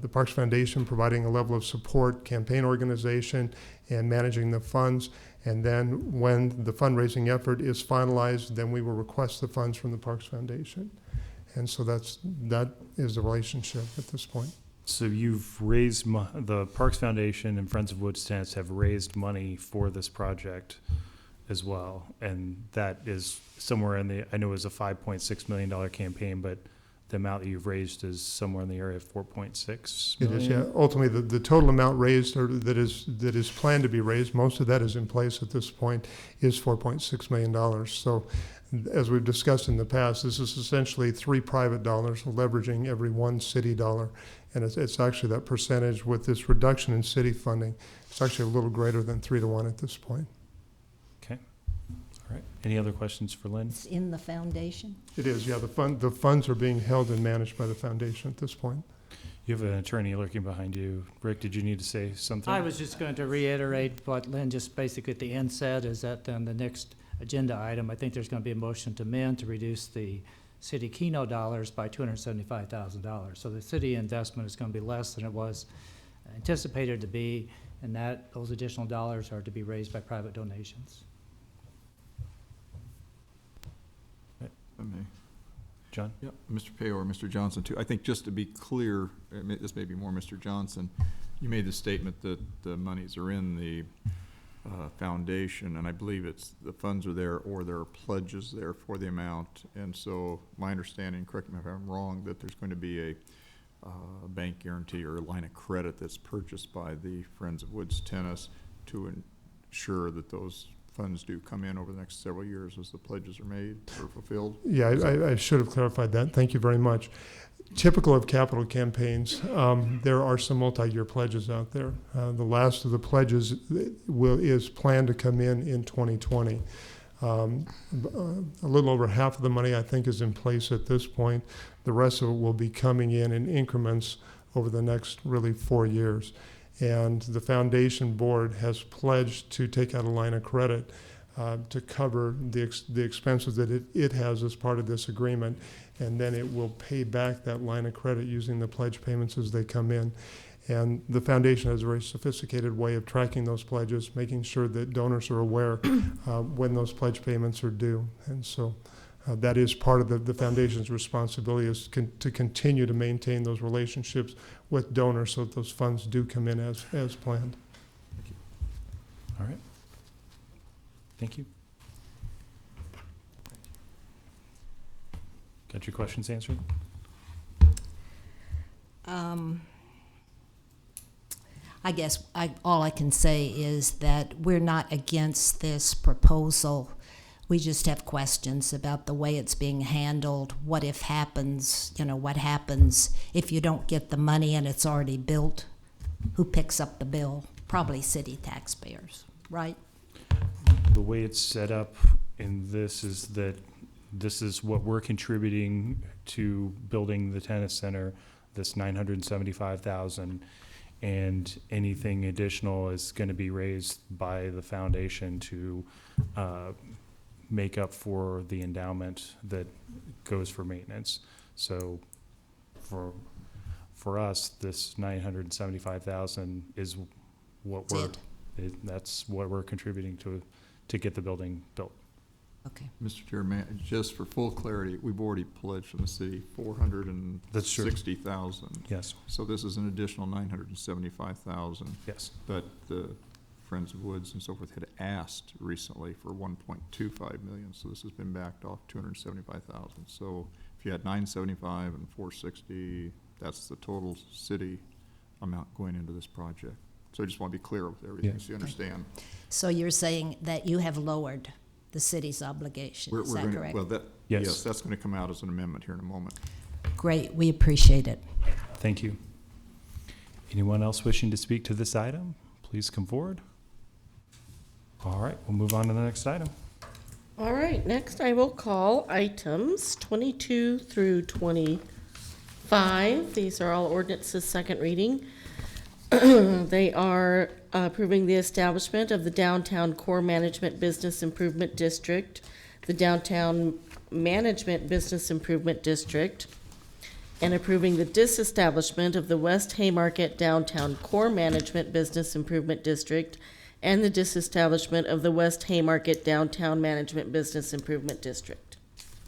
The Parks Foundation providing a level of support, campaign organization, and managing the funds. And then when the fundraising effort is finalized, then we will request the funds from the Parks Foundation. And so that is the relationship at this point. So you've raised, the Parks Foundation and Friends of Woods Tennis have raised money for this project as well. And that is somewhere in the, I know it was a $5.6 million campaign, but the amount that you've raised is somewhere in the area of 4.6 It million? is, yeah. Ultimately, the total amount raised, or that is planned to be raised, most of that is in place at this point, is $4.6 million. So as we've discussed in the past, this is essentially 3 private dollars leveraging every 1 city dollar. And it's actually that percentage with this reduction in city funding, it's actually a little greater than 3 to 1 at this point. Okay. All right. Any other questions for Lynn? It's in the foundation? It is, yeah. The funds are being held and managed by the foundation at this point. You have an attorney lurking behind you. Rick, did you need to say something? I was just going to reiterate what Lynn just basically at the end said, is that then the next agenda item, I think there's going to be a motion to amend to reduce the city Keno dollars by $275,000. So the city investment is going to be less than it was anticipated to be, and that those additional dollars are to be raised by private donations. John? Yeah, Mr. Payo or Mr. Johnson too. I think just to be clear, this may be more Mr. Johnson, you made the statement that the monies are in the foundation, and I believe it's the funds are there or there are pledges there for the amount. And so my understanding, correct me if I'm wrong, that there's going to be a bank guarantee or a line of credit that's purchased by the Friends of Woods Tennis to ensure that those funds do come in over the next several years as the pledges are made or fulfilled. Yeah, I should have clarified that. Thank you very much. Typical of capital campaigns, there are some multi-year pledges out there. The last of the pledges is planned to come in 2020. A little over half of the money, I think, is in place at this point. The rest of it will be coming in increments over the next really 4 years. And the foundation board has pledged to take out a line of credit to cover the expenses that it has as part of this agreement. And then it will pay back that line of credit using the pledge payments as they come in. And the foundation has a very sophisticated way of tracking those pledges, making sure that donors are aware when those pledge payments are due. And so that is part of the foundation's responsibility, is to continue to maintain those relationships with donors so that those funds do come in as planned. Thank you. All right. Thank you. Got your questions answered? I guess all I can say is that we're not against this proposal. We just have questions about the way it's being handled. What if happens, what happens if you don't get the money and it's already built? Who picks up the bill? Probably city taxpayers, right? The way it's set up in this is that this is what we're contributing to building the tennis center, this $975,000, and anything additional is going to be raised by the foundation to make up for the endowment that goes for maintenance. So for us, this $975,000 is what that's what we're contributing to get the building built. Okay. Mr. Chairman, just for full clarity, we've already pledged from the city $460,000. Yes. So this is an additional $975,000. Yes. But the Friends of Woods and so forth had asked recently for $1.25 million. So this has been backed off $275,000. So if you had $975 and $460, that's the total city amount going into this project. So I just want to be clear with everything so you understand. So you're saying that you have lowered the city's obligation, is that correct? Well, yes, that's going to come out as an amendment here in a moment. Great, we appreciate it. Thank you. Anyone else wishing to speak to this item, please come forward. All right, we'll move on to the next item. All right, next I will call items 22 through 25. These are all ordinances, second reading. They are approving the establishment of the Downtown Core Management Business Improvement District, the Downtown Management Business Improvement District, and approving the disestablishment of the West Haymarket Downtown Core Management Business Improvement District and the disestablishment of the West Haymarket Downtown Management Business Improvement District.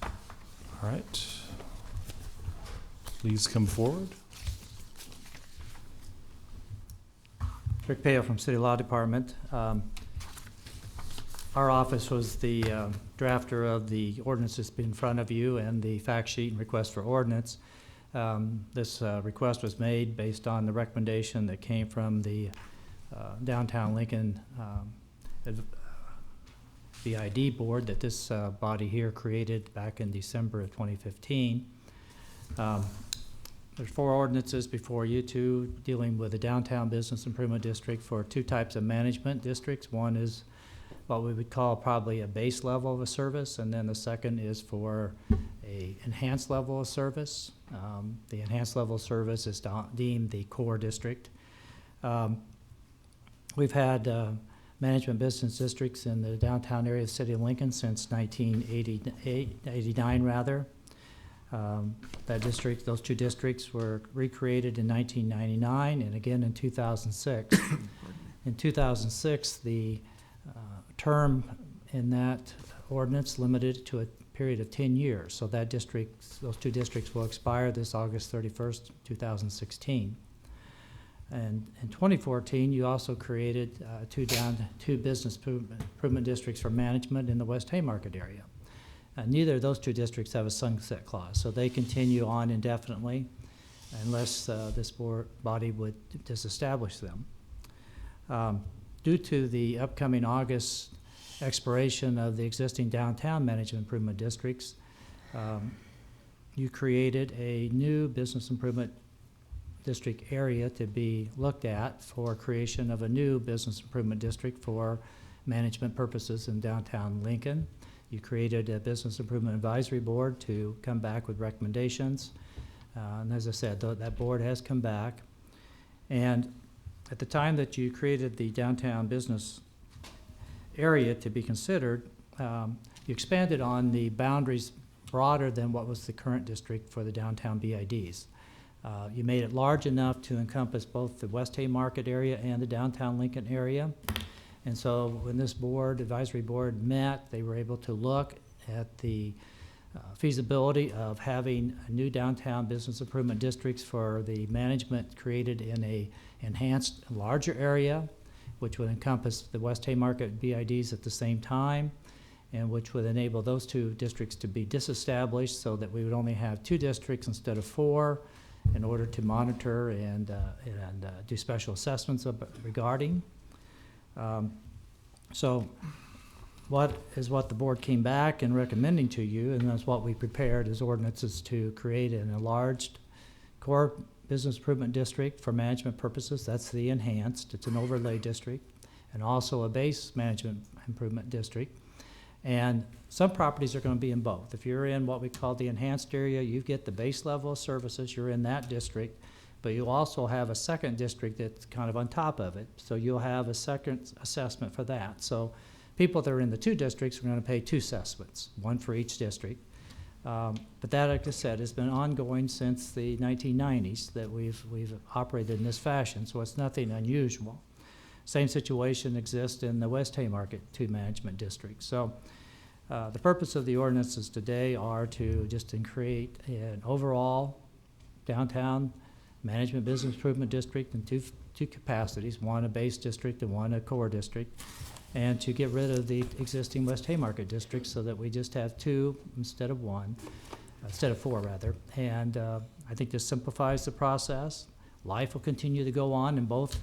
All right. Please come forward. Rick Payo from City Law Department. Our office was the drafter of the ordinance that's been in front of you and the fact sheet and request for ordinance. This request was made based on the recommendation that came from the Downtown Lincoln BID board that this body here created back in December of 2015. There's 4 ordinances before you, 2 dealing with the Downtown Business Improvement District for 2 types of management districts. One is what we would call probably a base level of a service, and then the second is for a enhanced level of service. The enhanced level of service is deemed the core district. We've had management business districts in the downtown area of the city of Lincoln since 1989 rather. Those 2 districts were recreated in 1999 and again in 2006. In 2006, the term in that ordinance limited to a period of 10 years. So that those 2 districts will expire this August 31st, 2016. And in 2014, you also created 2 business improvement districts for management in the West Haymarket area. Neither of those 2 districts have a sunset clause, so they continue on indefinitely unless this body would disestablish them. Due to the upcoming August expiration of the existing downtown management improvement districts, you created a new business improvement district area to be looked at for creation of a new business improvement district for management purposes in downtown Lincoln. You created a business improvement advisory board to come back with recommendations. And as I said, that board has come back. And at the time that you created the downtown business area to be considered, you expanded on the boundaries broader than what was the current district for the downtown BIDs. You made it large enough to encompass both the West Haymarket area and the downtown Lincoln area. And so when this advisory board met, they were able to look at the feasibility of having a new downtown business improvement districts for the management created in a enhanced larger area, which would encompass the West Haymarket BIDs at the same time, and which would enable those 2 districts to be disestablished so that we would only have 2 districts instead of 4 in order to monitor and do special assessments regarding. So what the board came back and recommending to you, and that's what we prepared as ordinances to create an enlarged core business improvement district for management purposes. That's the enhanced. It's an overlay district, and also a base management improvement district. And some properties are going to be in both. If you're in what we call the enhanced area, you get the base level of services. You're in that district, but you'll also have a second district that's kind of on top of it. So you'll have a second assessment for that. So people that are in the 2 districts are going to pay 2 assessments, 1 for each district. But that, like I said, has been ongoing since the 1990s that we've operated in this fashion, so it's nothing unusual. Same situation exists in the West Haymarket 2 management districts. So the purpose of the ordinances today are to just create an overall downtown management business improvement district in two capacities, one a base district and one a core district, and to get rid of the existing West Haymarket district so that we just have 2 instead of 1, instead of 4 rather. And I think this simplifies the process. Life will continue to go on in both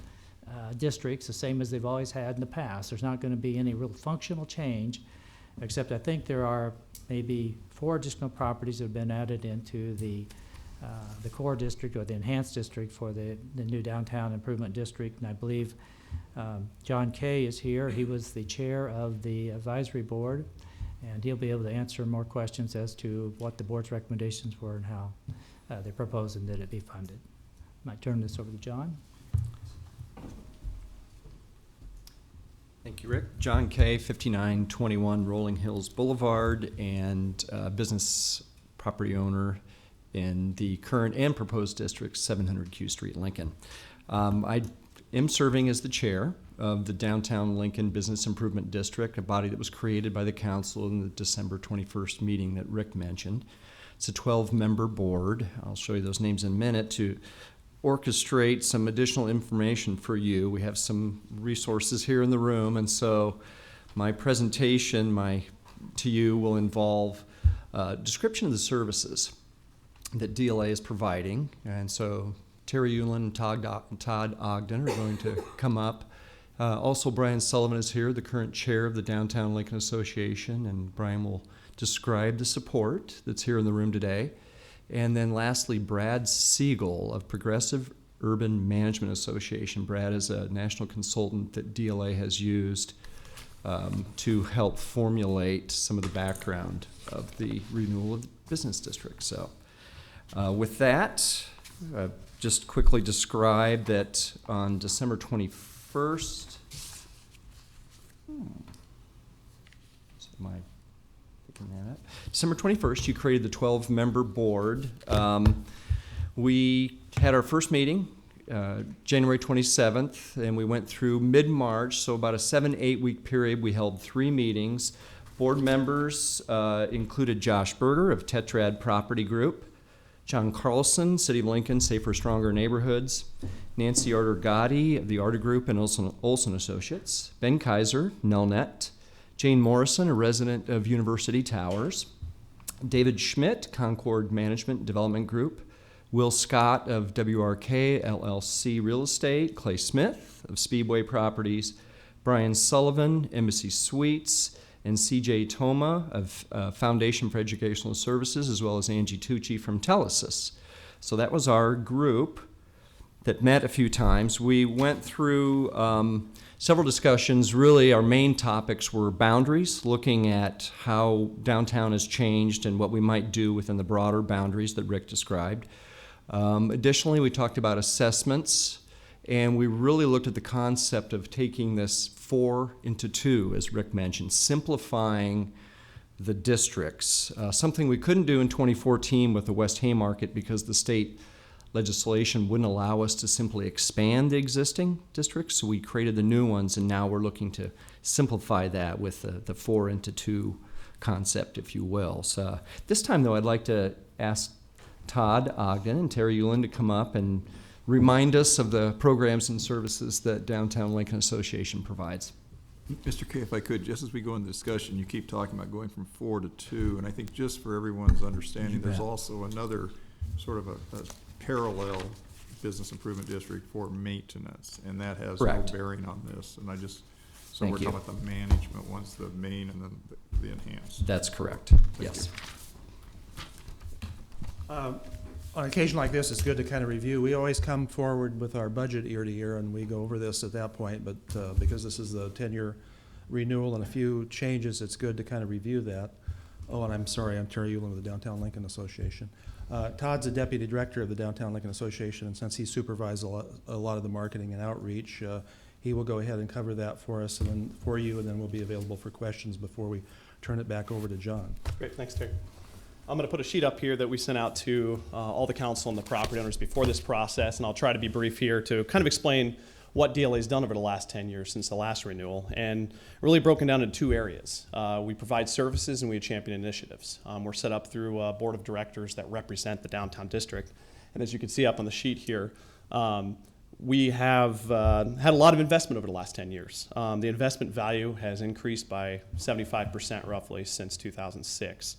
districts the same as they've always had in the past. There's not going to be any real functional change, except I think there are maybe 4 additional properties that have been added into the core district or the enhanced district for the new downtown improvement district. And I believe John Kay is here. He was the chair of the advisory board, and he'll be able to answer more questions as to what the board's recommendations were and how they're proposing that it be funded. I might turn this over to John. Thank you, Rick. John Kay, 5921 Rolling Hills Boulevard, and business property owner in the current and proposed district, 700 Q Street, Lincoln. I am serving as the chair of the Downtown Lincoln Business Improvement District, a body that was created by the council in the December 21st meeting that Rick mentioned. It's a 12-member board. I'll show you those names in a minute to orchestrate some additional information for you. We have some resources here in the room, and so My presentation to you will involve a description of the services that DLA is providing. And so Terry Ulen and Todd Ogden are going to come up. Also, Brian Sullivan is here, the current chair of the Downtown Lincoln Association, and Brian will describe the support that's here in the room today. And then lastly, Brad Siegel of Progressive Urban Management Association. Brad is a national consultant that DLA has used to help formulate some of the background of the renewal of the business district. So with that, just quickly describe that on December 21st, December 21st, you created the 12-member board. We had our first meeting January 27th, and we went through mid-March, so about a 7-8 week period. We held 3 meetings. Board members included Josh Berger of Tetrad Property Group, John Carlson, City of Lincoln, Safer, Stronger Neighborhoods, Nancy Arter Gotti of the Arter Group and Olson Associates, Ben Kaiser, Nelnet, Jane Morrison, a resident of University Towers, David Schmidt, Concord Management Development Group, Will Scott of WRK LLC Real Estate, Clay Smith of Speedway Properties, Brian Sullivan, Embassy Suites, and CJ Toma of Foundation for Educational Services, as well as Angie Tucci from Telesis. So that was our group that met a few times. We went through several discussions. Really, our main topics were boundaries, looking at how downtown has changed and what we might do within the broader boundaries that Rick described. Additionally, we talked about assessments, and we really looked at the concept of taking this 4 into 2, as Rick mentioned, simplifying the districts, something we couldn't do in 2014 with the West Haymarket because the state legislation wouldn't allow us to simply expand the existing districts, so we created the new ones, and now we're looking to simplify that with the 4 into 2 concept, if you will. So this time, though, I'd like to ask Todd Ogden and Terry Ulen to come up and remind us of the programs and services that Downtown Lincoln Association provides. Mr. K, if I could, just as we go into discussion, you keep talking about going from 4 to 2, and I think just for everyone's understanding, there's also another sort of a parallel business improvement district for maintenance, and that has no bearing on this. And so we're talking about the management one's the main and then the enhanced. That's correct. Yes. On an occasion like this, it's good to kind of review. We always come forward with our budget year to year, and we go over this at that point, but because this is the 10-year renewal and a few changes, it's good to kind of review that. Oh, and I'm sorry, I'm Terry Ulen with the Downtown Lincoln Association. Todd's the deputy director of the Downtown Lincoln Association, and since he supervised a lot of the marketing and outreach, he will go ahead and cover that for us and then for you, and then we'll be available for questions before we turn it back over to John. Great, thanks, Terry. I'm going to put a sheet up here that we sent out to all the council and the property owners before this process, and I'll try to be brief here to kind of explain what DLA has done over the last 10 years since the last renewal, and really broken down into 2 areas. We provide services and we champion initiatives. We're set up through a board of directors that represent the downtown district, and as you can see up on the sheet here, we have had a lot of investment over the last 10 years. The investment value has increased by 75% roughly since 2006.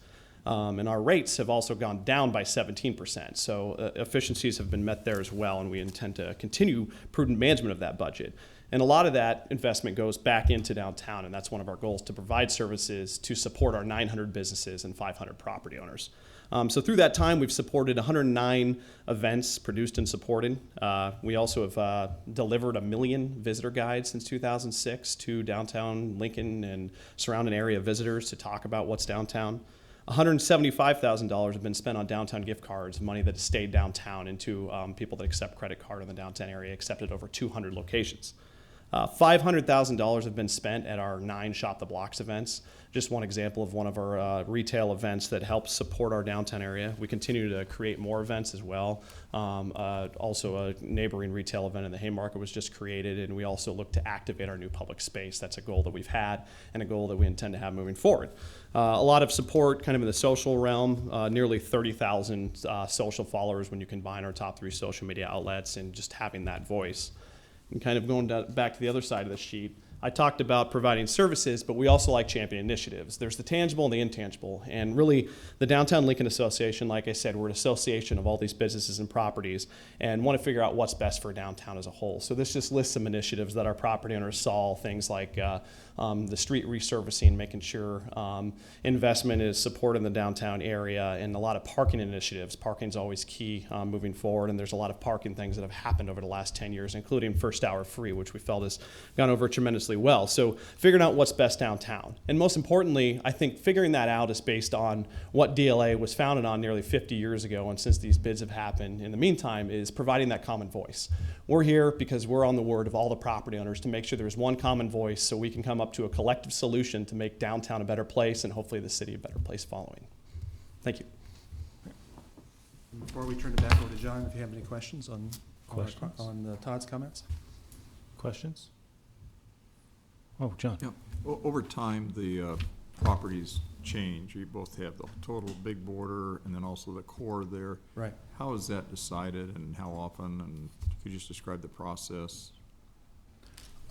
And our rates have also gone down by 17%. So efficiencies have been met there as well, and we intend to continue prudent management of that budget. And a lot of that investment goes back into downtown, and that's one of our goals, to provide services to support our 900 businesses and 500 property owners. So through that time, we've supported 109 events produced and supported. We also have delivered 1 million visitor guides since 2006 to downtown Lincoln and surrounding area visitors to talk about what's downtown. $175,000 have been spent on downtown gift cards, money that has stayed downtown into people that accept credit card in the downtown area, accepted over 200 locations. $500,000 have been spent at our 9 Shop the Blocks events. Just one example of one of our retail events that helps support our downtown area. We continue to create more events as well. Also a neighboring retail event in the Haymarket was just created, and we also look to activate our new public space. That's a goal that we've had and a goal that we intend to have moving forward. A lot of support kind of in the social realm, nearly 30,000 social followers when you combine our top 3 social media outlets, and just having that voice. And kind of going back to the other side of the sheet, I talked about providing services, but we also like championing initiatives. There's the tangible and the intangible. And really, the Downtown Lincoln Association, like I said, we're an association of all these businesses and properties and want to figure out what's best for downtown as a whole. So this just lists some initiatives that our property owners saw, things like the street resurfacing, making sure investment is supported in the downtown area, and a lot of parking initiatives. Parking is always key moving forward, and there's a lot of parking things that have happened over the last 10 years, including first hour free, which we felt has gone over tremendously well. So figuring out what's best downtown. And most importantly, I think figuring that out is based on what DLA was founded on nearly 50 years ago, and since these bids have happened in the meantime, is providing that common voice. We're here because we're on the word of all the property owners to make sure there's one common voice so we can come up to a collective solution to make downtown a better place and hopefully the city a better place following. Thank you. Before we turn it back over to John, if you have any questions on Todd's comments? Questions? Oh, John. Yeah. Over time, the properties change. You both have the total big border and then also the core there. Right. How is that decided and how often? And could you just describe the process?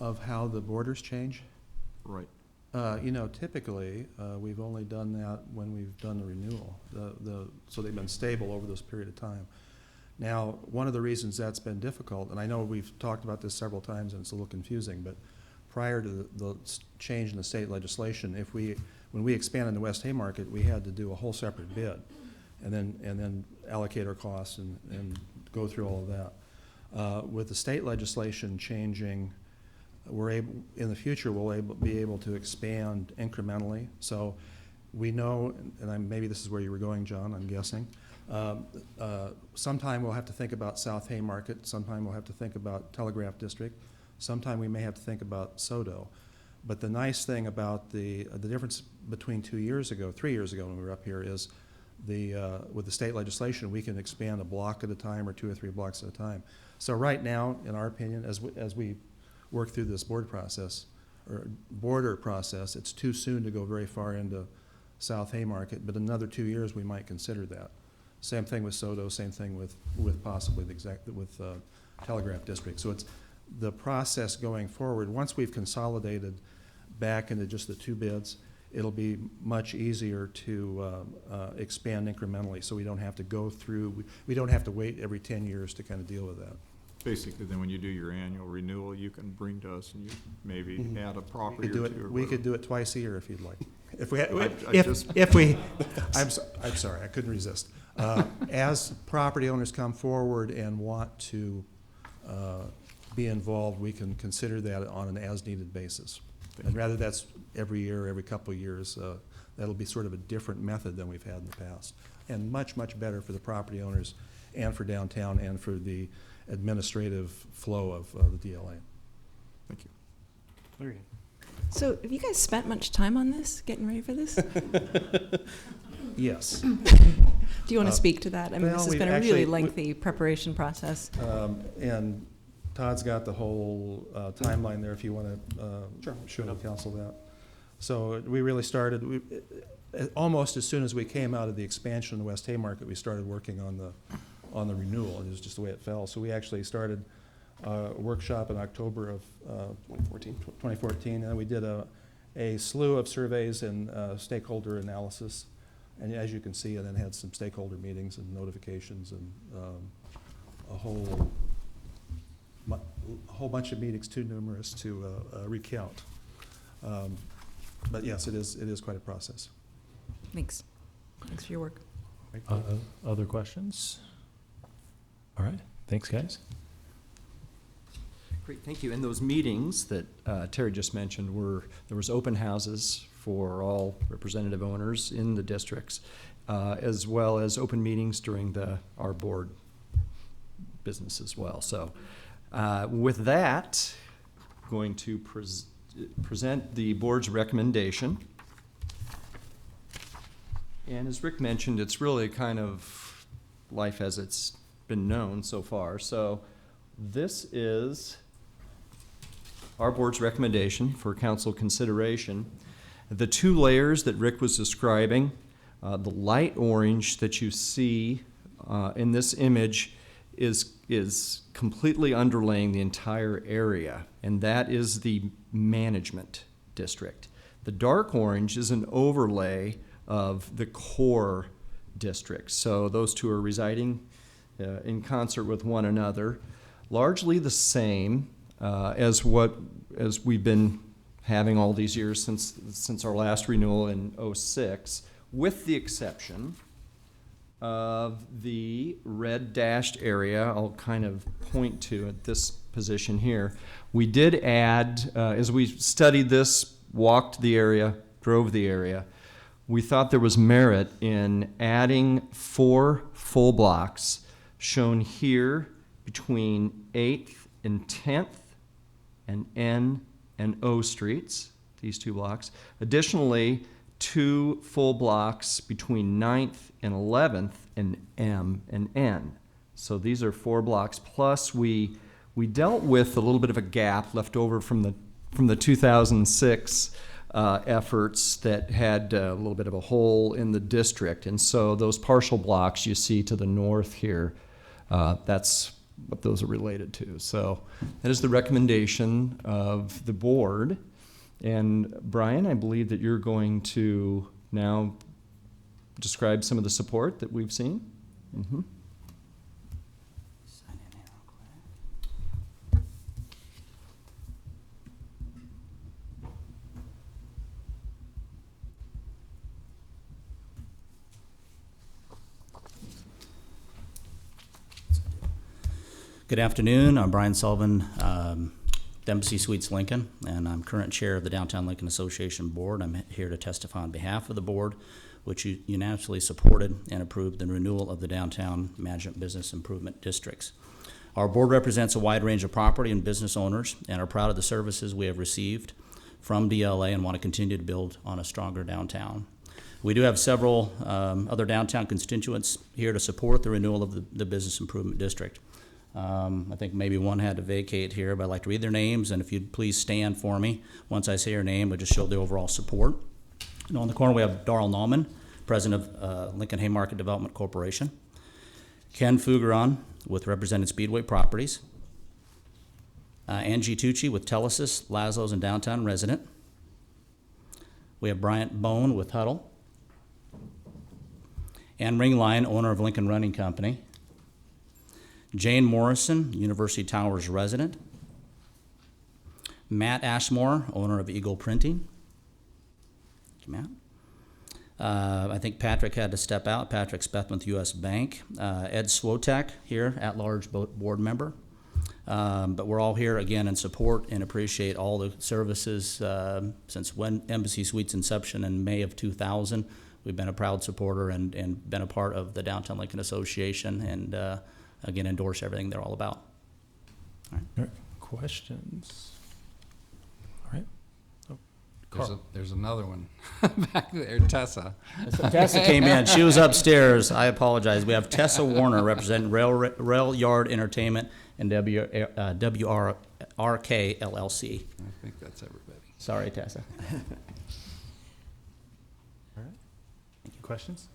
Of how the borders change? Right. You know, typically, we've only done that when we've done the renewal. So they've been stable over this period of time. Now, one of the reasons that's been difficult, and I know we've talked about this several times and it's a little confusing, but prior to the change in the state legislation, when we expanded the West Haymarket, we had to do a whole separate bid and then allocate our costs and go through all of that. With the state legislation changing, in the future, we'll be able to expand incrementally. So we know, and maybe this is where you were going, John, I'm guessing. Sometime we'll have to think about South Haymarket. Sometime we'll have to think about Telegraph District. Sometime we may have to think about SoDo. But the nice thing about the difference between 3 years ago when we were up here is with the state legislation, we can expand a block at a time or 2 or 3 blocks at a time. So right now, in our opinion, as we work through this border process, it's too soon to go very far into South Haymarket, but another 2 years we might consider that. Same thing with SoDo, same thing with possibly with Telegraph District. So it's the process going forward. Once we've consolidated back into just the 2 bids, it'll be much easier to expand incrementally, so we don't have to go through, we don't have to wait every 10 years to kind of deal with that. Basically, then when you do your annual renewal, you can bring to us and you maybe add a property or two. We could do it twice a year if you'd like. I'm sorry, I couldn't resist. As property owners come forward and want to be involved, we can consider that on an as-needed basis. And rather that's every year, every couple of years, that'll be sort of a different method than we've had in the past. And much, much better for the property owners and for downtown and for the administrative flow of the DLA. Thank you. Very good. So have you guys spent much time on this, getting ready for this? Yes. Do you want to speak to that? I mean, this has been a really lengthy preparation process. And Todd's got the whole timeline there if you want to show the council that. So we really started, almost as soon as we came out of the expansion in the West Haymarket, we started working on the renewal. It was just the way it fell. So we actually started a workshop in October of 2014, and we did a slew of surveys and stakeholder analysis. And as you can see, and then had some stakeholder meetings and notifications and a whole bunch of meetings, too numerous to recount. But yes, it is quite a process. Thanks. Thanks for your work. Other questions? All right. Thanks, guys. Great, thank you. And those meetings that Terry just mentioned there was open houses for all representative owners in the districts, as well as open meetings during our board business as well. So with that, going to present the board's recommendation. And as Rick mentioned, it's really kind of life as it's been known so far. So this is our board's recommendation for council consideration. The 2 layers that Rick was describing, the light orange that you see in this image is completely underlaying the entire area, and that is the management district. The dark orange is an overlay of the core district. So those two are residing in concert with one another, largely the same as we've been having all these years since our last renewal in '06, with the exception of the red dashed area. I'll kind of point to at this position here. We did add, as we studied this, walked the area, drove the area, we thought there was merit in adding 4 full blocks shown here between 8th and 10th and N and O streets, these 2 blocks. Additionally, 2 full blocks between 9th and 11th and M and N. So these are 4 blocks. Plus we dealt with a little bit of a gap left over from the 2006 efforts that had a little bit of a hole in the district. And so those partial blocks you see to the north here, that's what those are related to. So that is the recommendation of the board. And Brian, I believe that you're going to now describe some of the support that we've seen. Mm-hmm. Good afternoon. I'm Brian Sullivan, Embassy Suites Lincoln, and I'm current chair of the Downtown Lincoln Association Board. I'm here to testify on behalf of the board, which unanimously supported and approved the renewal of the Downtown Management Business Improvement Districts. Our board represents a wide range of property and business owners and are proud of the services we have received from DLA and want to continue to build on a stronger downtown. We do have several other downtown constituents here to support the renewal of the Business Improvement District. I think maybe one had to vacate here, but I'd like to read their names, and if you'd please stand for me once I say your name, but just show the overall support. And on the corner we have Darrell Nauman, president of Lincoln Haymarket Development Corporation. Ken Fougaron with Represented Speedway Properties. Angie Tucci with Telesis, Laszlo's and Downtown Resident. We have Bryant Bone with Huddle. Ann Ringline, owner of Lincoln Running Company. Jane Morrison, University Towers resident. Matt Ashmore, owner of Eagle Printing. Thank you, Matt. I think Patrick had to step out. Patrick Spethman with U.S. Bank. Ed Swotek here, at-large board member. But we're all here again in support and appreciate all the services since when Embassy Suites inception in May of 2000. We've been a proud supporter and been a part of the Downtown Lincoln Association and again, endorse everything they're all about. All right. Questions? All right. Oh, Carl. There's another one back there, Tessa. Tessa came in. She was upstairs. I apologize. We have Tessa Warner representing Rail Yard Entertainment and WRK LLC. I think that's everybody. Sorry, Tessa. All right. Any questions?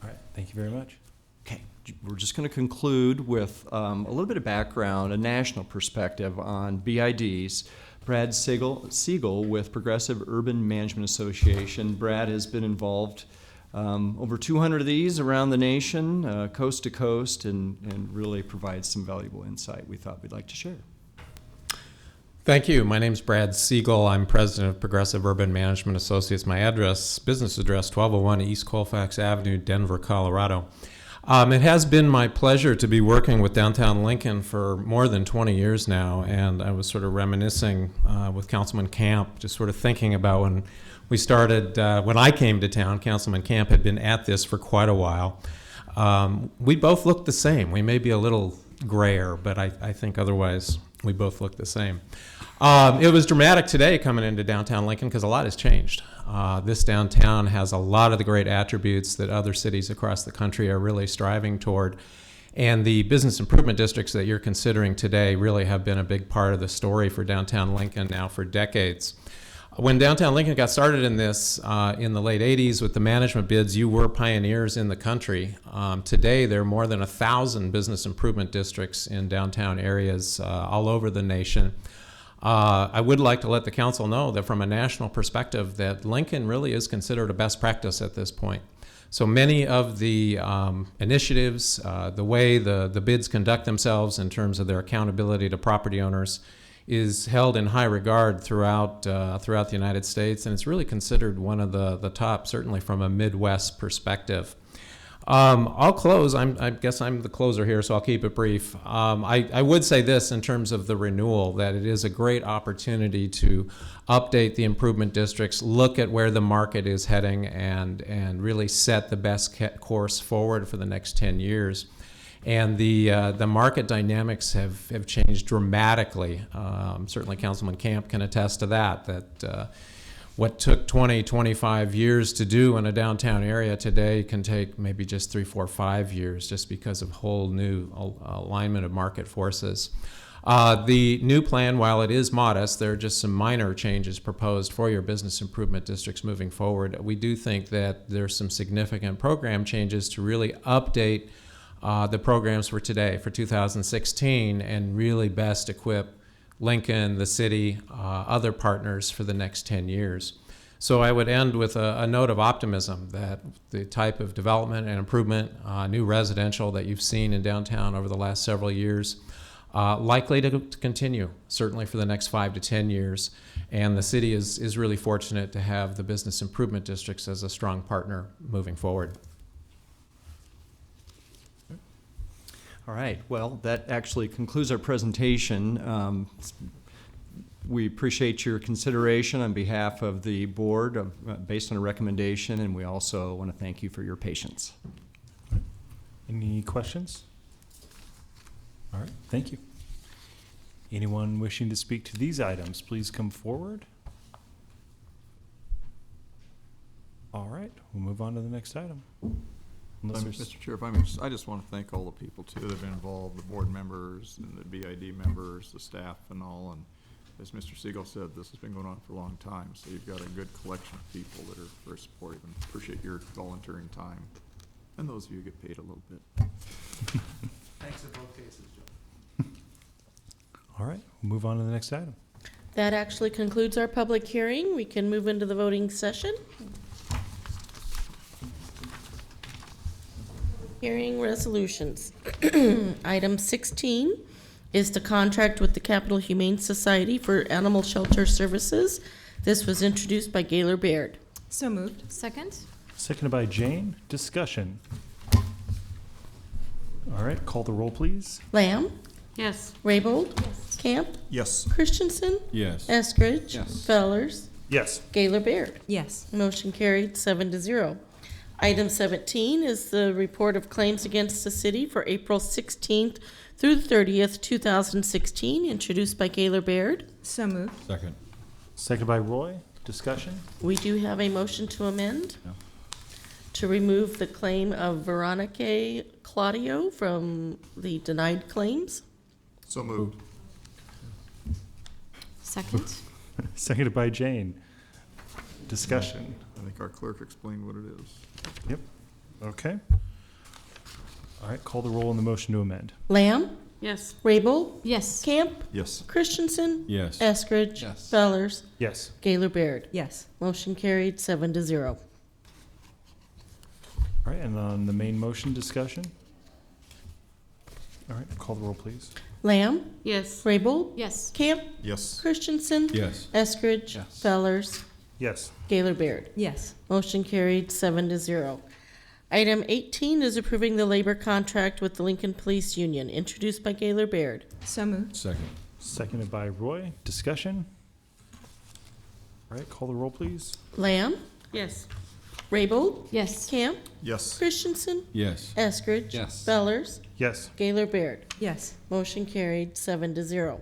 All right. Thank you very much. Okay, we're just going to conclude with a little bit of background, a national perspective on BIDs. Brad Siegel with Progressive Urban Management Association. Brad has been involved over 200 of these around the nation, coast to coast, and really provides some valuable insight we thought we'd like to share. Thank you. My name's Brad Siegel. I'm president of Progressive Urban Management Associates. My business address, 1201 East Colfax Avenue, Denver, Colorado. It has been my pleasure to be working with Downtown Lincoln for more than 20 years now, and I was sort of reminiscing with Councilman Camp, just sort of thinking about when we started, when I came to town. Councilman Camp had been at this for quite a while. We both looked the same. We may be a little grayer, but I think otherwise we both look the same. It was dramatic today coming into downtown Lincoln because a lot has changed. This downtown has a lot of the great attributes that other cities across the country are really striving toward. And the business improvement districts that you're considering today really have been a big part of the story for downtown Lincoln now for decades. When downtown Lincoln got started in this in the late 80s with the management bids, you were pioneers in the country. Today, there are more than 1,000 business improvement districts in downtown areas all over the nation. I would like to let the council know that from a national perspective, that Lincoln really is considered a best practice at this point. So many of the initiatives, the way the bids conduct themselves in terms of their accountability to property owners, is held in high regard throughout the United States, and it's really considered one of the top, certainly from a Midwest perspective. I'll close. I guess I'm the closer here, so I'll keep it brief. I would say this in terms of the renewal, that it is a great opportunity to update the improvement districts, look at where the market is heading, and really set the best course forward for the next 10 years. And the market dynamics have changed dramatically. Certainly Councilman Camp can attest to that what took 20, 25 years to do in a downtown area today can take maybe just 3, 4, 5 years, just because of whole new alignment of market forces. The new plan, while it is modest, there are just some minor changes proposed for your business improvement districts moving forward. We do think that there's some significant program changes to really update the programs for today, for 2016, and really best equip Lincoln, the city, other partners for the next 10 years. So I would end with a note of optimism that the type of development and improvement, new residential that you've seen in downtown over the last several years, likely to continue, certainly for the next 5 to 10 years. And the city is really fortunate to have the business improvement districts as a strong partner moving forward. All right, well, that actually concludes our presentation. We appreciate your consideration on behalf of the board based on a recommendation, and we also want to thank you for your patience. Any questions? All right, thank you. Anyone wishing to speak to these items, please come forward. All right, we'll move on to the next item. Mr. Chair, if I may, I just want to thank all the people too that have been involved, the board members and the BID members, the staff and all. And as Mr. Siegel said, this has been going on for a long time. So you've got a good collection of people that are very supportive, and appreciate your volunteering time. And those of you who get paid a little bit. Thanks in both cases, Joe. All right, we'll move on to the next item. That actually concludes our public hearing. We can move into the voting session. Hearing resolutions. Item 16 is to contract with the Capital Humane Society for Animal Shelter Services. This was introduced by Gaylor Baird. So moved. Second? Seconded by Jane. Discussion. All right, call the roll, please. Lamb? Yes. Raybold? Camp? Yes. Christensen? Yes. Eskridge? Yes. Fellers? Yes. Gaylor Baird? Yes. Motion carried 7-0. Item 17 is the report of claims against the city for April 16th through the 30th, 2016, introduced by Gaylor Baird. So moved. Second. Seconded by Roy. Discussion. We do have a motion to amend No. to remove the claim of Veronica Claudio from the denied claims. So moved. Second? Seconded by Jane. Discussion. I think our clerk explained what it is. Yep. Okay. All right, call the roll on the motion to amend. Lamb? Yes. Rabel? Yes. Camp? Yes. Christensen? Yes. Eskridge? Yes. Fellers? Yes. Gaylor Baird? Yes. Motion carried 7-0. All right, and on the main motion, discussion. All right, call the roll, please. Lamb? Yes. Rabel? Yes. Camp? Yes. Christensen? Yes. Eskridge? Yes. Fellers? Yes. Gaylor Baird? Yes. Motion carried 7-0. Item 18 is approving the labor contract with the Lincoln Police Union, introduced by Gaylor Baird. So moved. Second. Seconded by Roy. Discussion. All right, call the roll, please. Lamb? Yes. Rabel? Yes. Camp? Yes. Christensen? Yes. Eskridge? Yes. Fellers? Yes. Gaylor Baird? Yes. Motion carried 7-0.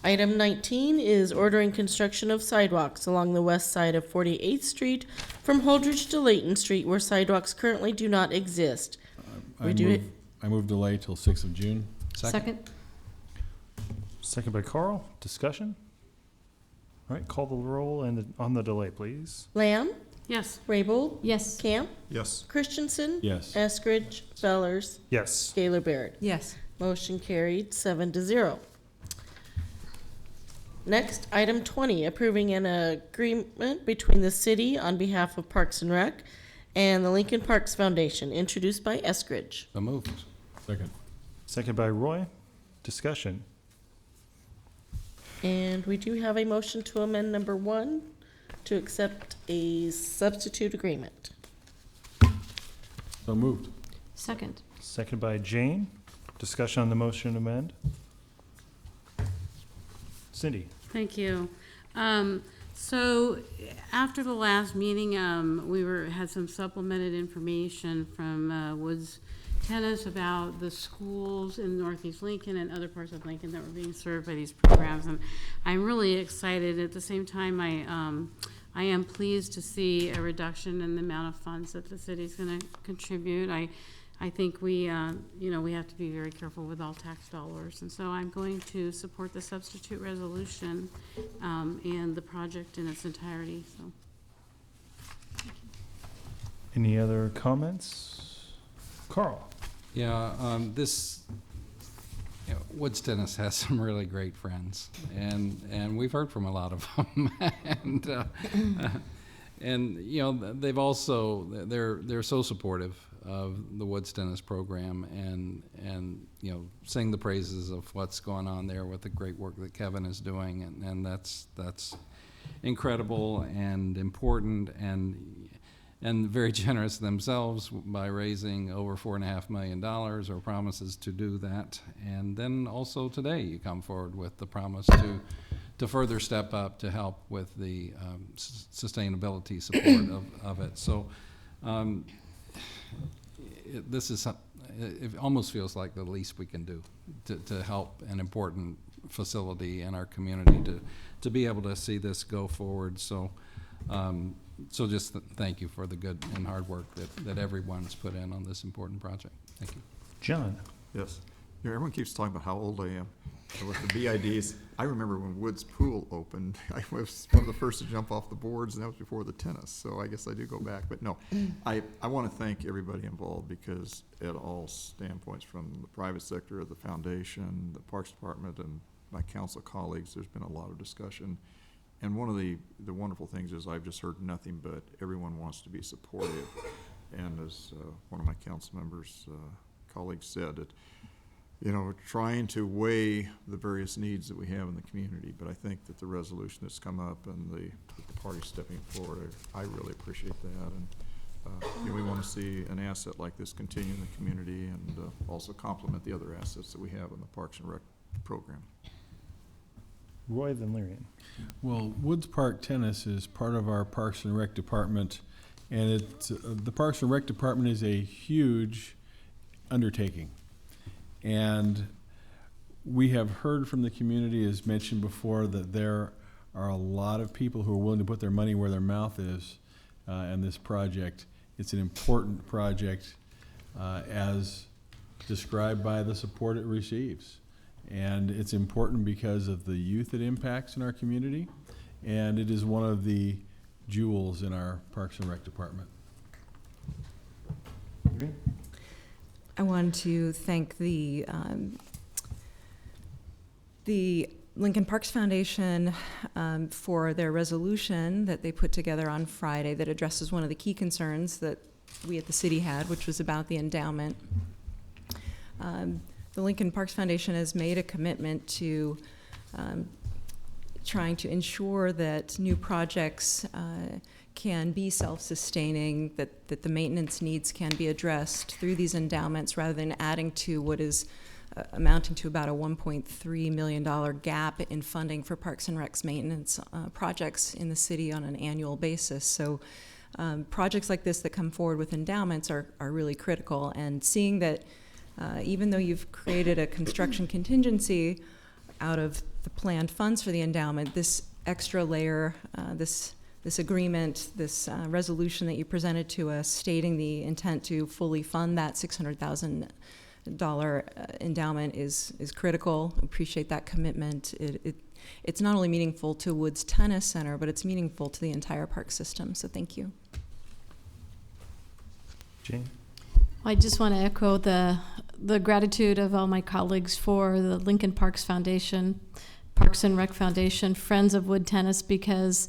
Item 19 is ordering construction of sidewalks along the west side of 48th Street from Holdridge to Layton Street, where sidewalks currently do not exist. I move delay till 6th of June. Second? Seconded by Carl. Discussion. All right, call the roll and on the delay, please. Lamb? Yes. Rabel? Yes. Camp? Yes. Christensen? Yes. Eskridge? Fellers? Yes. Gaylor Baird? Yes. Motion carried 7-0. Next, item 20, approving an agreement between the city on behalf of Parks and Rec and the Lincoln Parks Foundation, introduced by Eskridge. So moved. Second. Second by Roy. Discussion. And we do have a motion to amend number 1 to accept a substitute agreement. So moved. Second. Second by Jane. Discussion on the motion to amend. Cindy. Thank you. So after the last meeting, had some supplemented information from Woods Tennis about the schools in Northeast Lincoln and other parts of Lincoln that were being served by these programs, and I'm really excited. At the same time, I am pleased to see a reduction in the amount of funds that the city's going to contribute. I think we have to be very careful with all tax dollars, and so I'm going to support the substitute resolution and the project in its entirety. So, Any other comments? Carl. Yeah, Woods Tennis has some really great friends, and we've heard from a lot of them, and they've also they're so supportive of the Woods Tennis program, and sing the praises of what's going on there with the great work that Kevin is doing, and that's incredible and important, and very generous themselves by raising over $4.5 million, or promises to do that. And then also today you come forward with the promise to further step up to help with the sustainability support of it. So it almost feels like the least we can do to help an important facility in our community to be able to see this go forward. So just thank you for the good and hard work that everyone's put in on this important project. Thank you. John. Yes. Everyone keeps talking about how old I am. And with the BIDs, I remember when Woods Pool opened, I was one of the first to jump off the boards, and that was before the tennis. So I guess I do go back. But no, I want to thank everybody involved, because at all standpoints, from the private sector, the foundation, the Parks Department, and my council colleagues, there's been a lot of discussion. And one of the wonderful things is I've just heard nothing but everyone wants to be supportive. And as one of my council members, colleagues said, that trying to weigh the various needs that we have in the community. But I think that the resolution that's come up and the party stepping forward, I really appreciate that. And we want to see an asset like this continue in the community, and also complement the other assets that we have in the Parks and Rec program. Roy, then Lyrian. Well, Woods Park Tennis is part of our Parks and Rec department, and the Parks and Rec department is a huge undertaking. And we have heard from the community, as mentioned before, that there are a lot of people who are willing to put their money where their mouth is in this project. It's an important project as described by the support it receives. And it's important because of the youth it impacts in our community, and it is one of the jewels in our Parks and Rec department. I wanted to thank the Lincoln Parks Foundation for their resolution that they put together on Friday that addresses one of the key concerns that we at the city had, which was about the endowment. The Lincoln Parks Foundation has made a commitment to trying to ensure that new projects can be self-sustaining, that the maintenance needs can be addressed through these endowments rather than adding to what is amounting to about a $1.3 million gap in funding for Parks and Rec's maintenance projects in the city on an annual basis. So projects like this that come forward with endowments are really critical, and seeing that even though you've created a construction contingency out of the planned funds for the endowment, this extra layer, this agreement, this resolution that you presented to us stating the intent to fully fund that $600,000 endowment is critical. Appreciate that commitment. It's not only meaningful to Woods Tennis Center, but it's meaningful to the entire park system, so thank you. Jane? I just want to echo the gratitude of all my colleagues for the Lincoln Parks Foundation Parks and Rec Foundation, Friends of Wood Tennis, because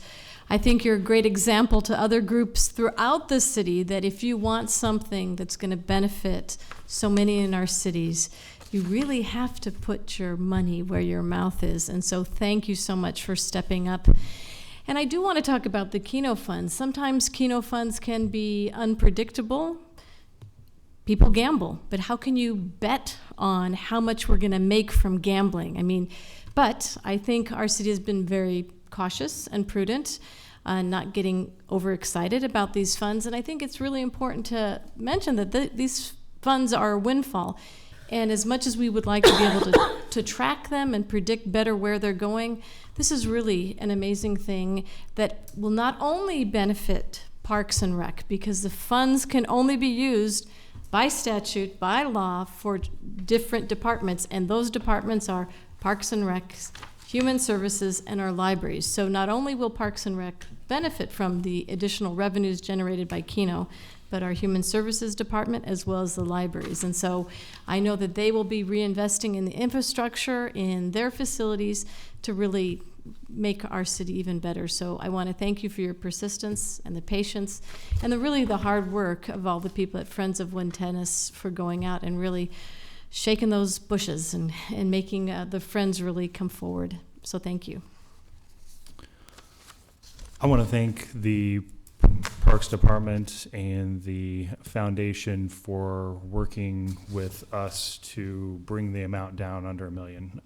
I think you're a great example to other groups throughout the city that if you want something that's going to benefit so many in our cities, you really have to put your money where your mouth is. And so thank you so much for stepping up. And I do want to talk about the Keno funds. Sometimes Keno funds can be unpredictable. People gamble, but how can you bet on how much we're going to make from gambling? I mean, but I think our city has been very cautious and prudent, not getting overexcited about these funds. And I think it's really important to mention that these funds are a windfall. And as much as we would like to be able to track them and predict better where they're going, this is really an amazing thing that will not only benefit Parks and Rec, because the funds can only be used by statute, by law, for different departments, and those departments are Parks and Rec, Human Services, and our libraries. So not only will Parks and Rec benefit from the additional revenues generated by Keno, but our Human Services Department as well as the libraries. And so I know that they will be reinvesting in the infrastructure, in their facilities, to really make our city even better. So I want to thank you for your persistence and the patience and really the hard work of all the people at Friends of Wood Tennis for going out and really shaking those bushes and making the friends really come forward. So thank you. I want to thank the Parks Department and the foundation for working with us to bring the amount down under $1 million.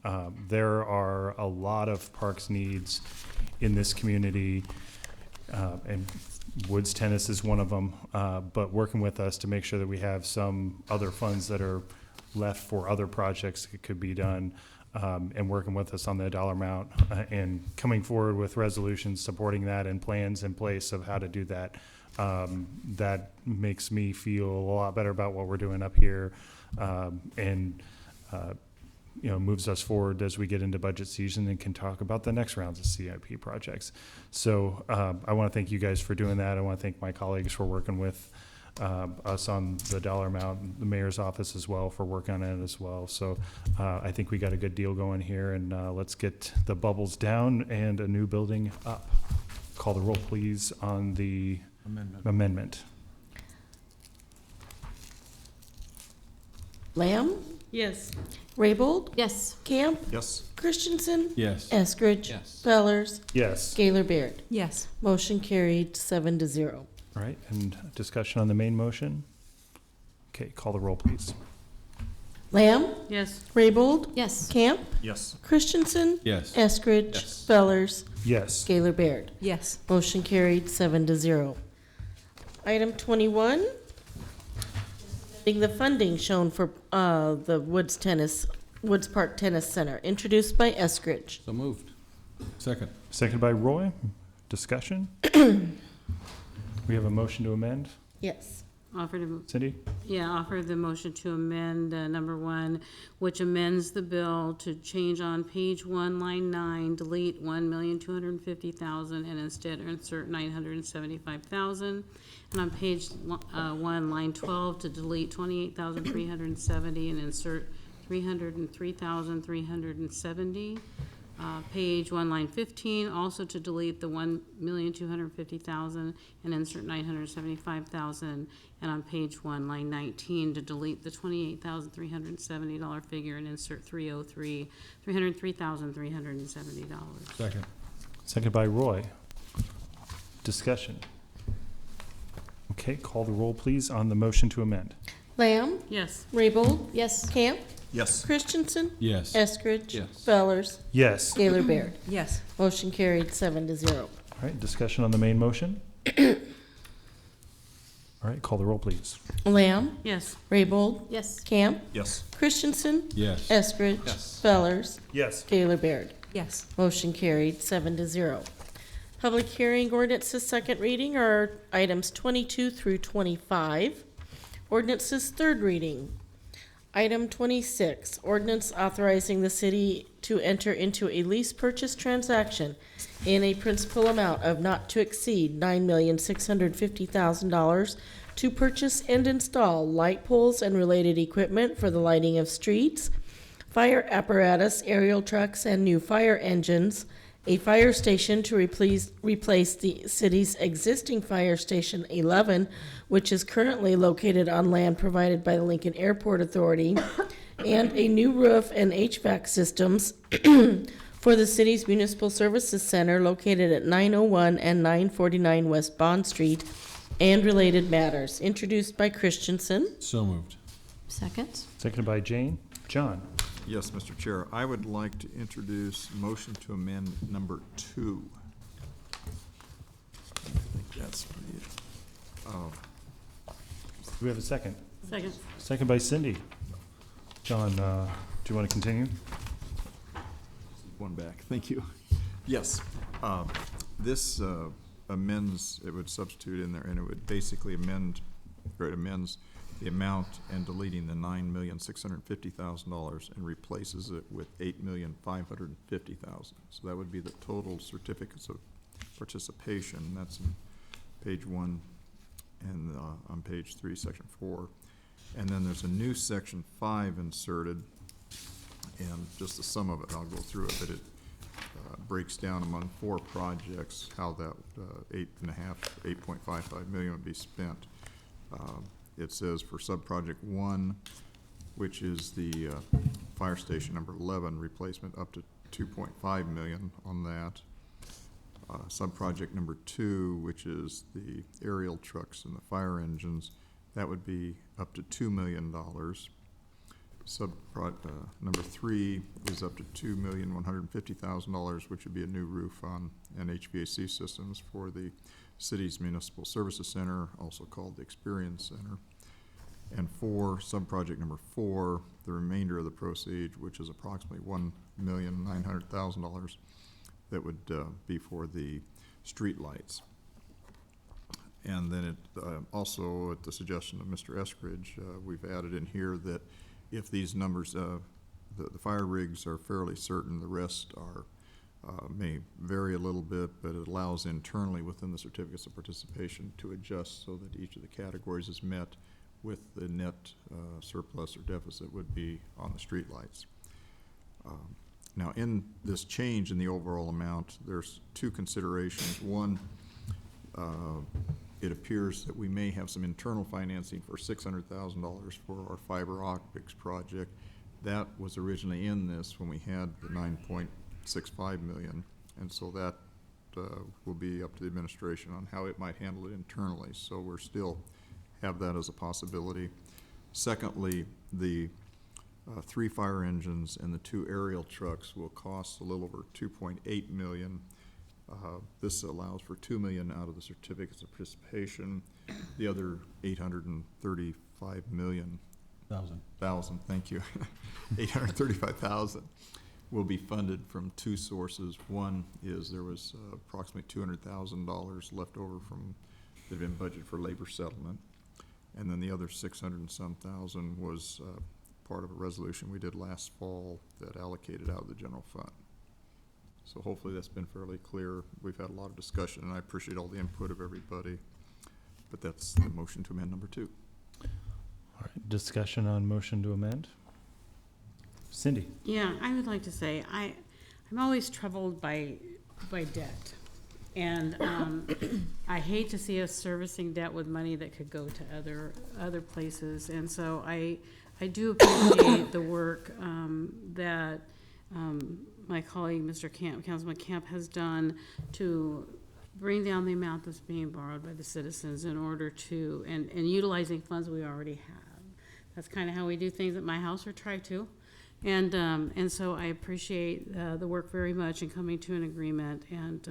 There are a lot of parks needs in this community, and Woods Tennis is one of them, but working with us to make sure that we have some other funds that are left for other projects that could be done, and working with us on the dollar amount, and coming forward with resolutions supporting that and plans in place of how to do that. That makes me feel a lot better about what we're doing up here, and moves us forward as we get into budget season and can talk about the next rounds of CIP projects. So I want to thank you guys for doing that. I want to thank my colleagues for working with us on the dollar amount, the mayor's office as well for working on it as well. So I think we got a good deal going here, and let's get the bubbles down and a new building up. Call the roll, please, on the amendment. Lamb? Yes. Raybold? Yes. Camp? Yes. Christensen? Yes. Eskridge? Yes. Fellers? Yes. Gaylor Baird? Yes. Motion carried 7-0. All right, and discussion on the main motion. Okay, call the roll, please. Lamb? Yes. Raybold? Yes. Camp? Yes. Christensen? Yes. Eskridge? Yes. Fellers? Yes. Gaylor Baird? Yes. Motion carried 7-0. Item 21, the funding shown for the Woods Park Tennis Center, introduced by Eskridge. So moved. Second. Seconded by Roy. Discussion? We have a motion to amend. Yes. Offer to, Cindy? yeah, offer the motion to amend number 1, which amends the bill to change on page 1, line 9, delete $1,250,000 and instead insert $975,000. And on page 1, line 12, to delete $28,370 and insert $303,370. Page 1, line 15, also to delete the $1,250,000 and insert $975,000. And on page 1, line 19, to delete the $28,370 figure and insert $303,370. Second. Seconded by Roy. Discussion. Okay, call the roll, please, on the motion to amend. Lamb? Yes. Raybold? Yes. Camp? Yes. Christensen? Yes. Eskridge? Yes. Fellers? Yes. Gaylor Baird? Yes. Motion carried 7-0. All right, discussion on the main motion. All right, call the roll, please. Lamb? Yes. Raybold? Yes. Camp? Yes. Christensen? Yes. Eskridge? Yes. Fellers? Yes. Gaylor Baird? Yes. Motion carried 7-0. Public hearing ordinances second reading are items 22 through 25. Ordinances third reading. Item 26, ordinance authorizing the city to enter into a lease purchase transaction in a principal amount of not to exceed $9,650,000 to purchase and install light poles and related equipment for the lighting of streets, fire apparatus, aerial trucks, and new fire engines, a fire station to replace the city's existing Fire Station 11, which is currently located on land provided by the Lincoln Airport Authority, and a new roof and HVAC systems for the city's Municipal Services Center located at 901 and 949 West Bond Street, and related matters. Introduced by Christensen. So moved. Second. Seconded by Jane. John? Yes, Mr. Chair, I would like to introduce motion to amend number 2. I think that's the, Do we have a second? Second. Second by Cindy. John, do you want to continue? one back, thank you. Yes, this amends, it would substitute in there, and it would basically amend, or it amends the amount and deleting the $9,650,000 and replaces it with $8,550,000. So that would be the total certificates of participation. That's in page 1 and on page 3, section 4. And then there's a new section 5 inserted, and just the sum of it, I'll go through it, but it breaks down among 4 projects how that $8.55 million would be spent. It says for subproject 1, which is the fire station number 11 replacement, up to $2.5 million on that. Subproject number 2, which is the aerial trucks and the fire engines, that would be up to $2 million. Number 3 is up to $2,150,000, which would be a new roof on and HVAC systems for the city's Municipal Services Center, also called the Experience Center. And 4, subproject number 4, the remainder of the proceeds, which is approximately $1,900,000, that would be for the street lights. And then it also, at the suggestion of Mr. Eskridge, we've added in here that if these numbers, the fire rigs are fairly certain, the rest are may vary a little bit, but it allows internally within the certificates of participation to adjust so that each of the categories is met with the net surplus or deficit would be on the street lights. Now, in this change in the overall amount, there's 2 considerations. One, it appears that we may have some internal financing for $600,000 for our fiber optics project. That was originally in this when we had the $9.65 million, and so that will be up to the administration on how it might handle it internally. So we're still have that as a possibility. Secondly, the 3 fire engines and the 2 aerial trucks will cost a little over $2.8 million. This allows for $2 million out of the certificates of participation. The other $835,000,000, thank you, 835,000 will be funded from 2 sources. One is there was approximately $200,000 left over from that had been budgeted for labor settlement, and then the other 600 and some thousand was part of a resolution we did last fall that allocated out of the general fund. So hopefully that's been fairly clear. We've had a lot of discussion, and I appreciate all the input of everybody, but that's the motion to amend number 2. All right, discussion on motion to amend. Cindy? Yeah, I would like to say, I'm always troubled by debt. And I hate to see us servicing debt with money that could go to other places. And so I do appreciate the work that my colleague, Mr. Camp, Councilman Camp, has done to bring down the amount that's being borrowed by the citizens in order to, and utilizing funds we already have. That's kind of how we do things at my house, or try to. And so I appreciate the work very much in coming to an agreement and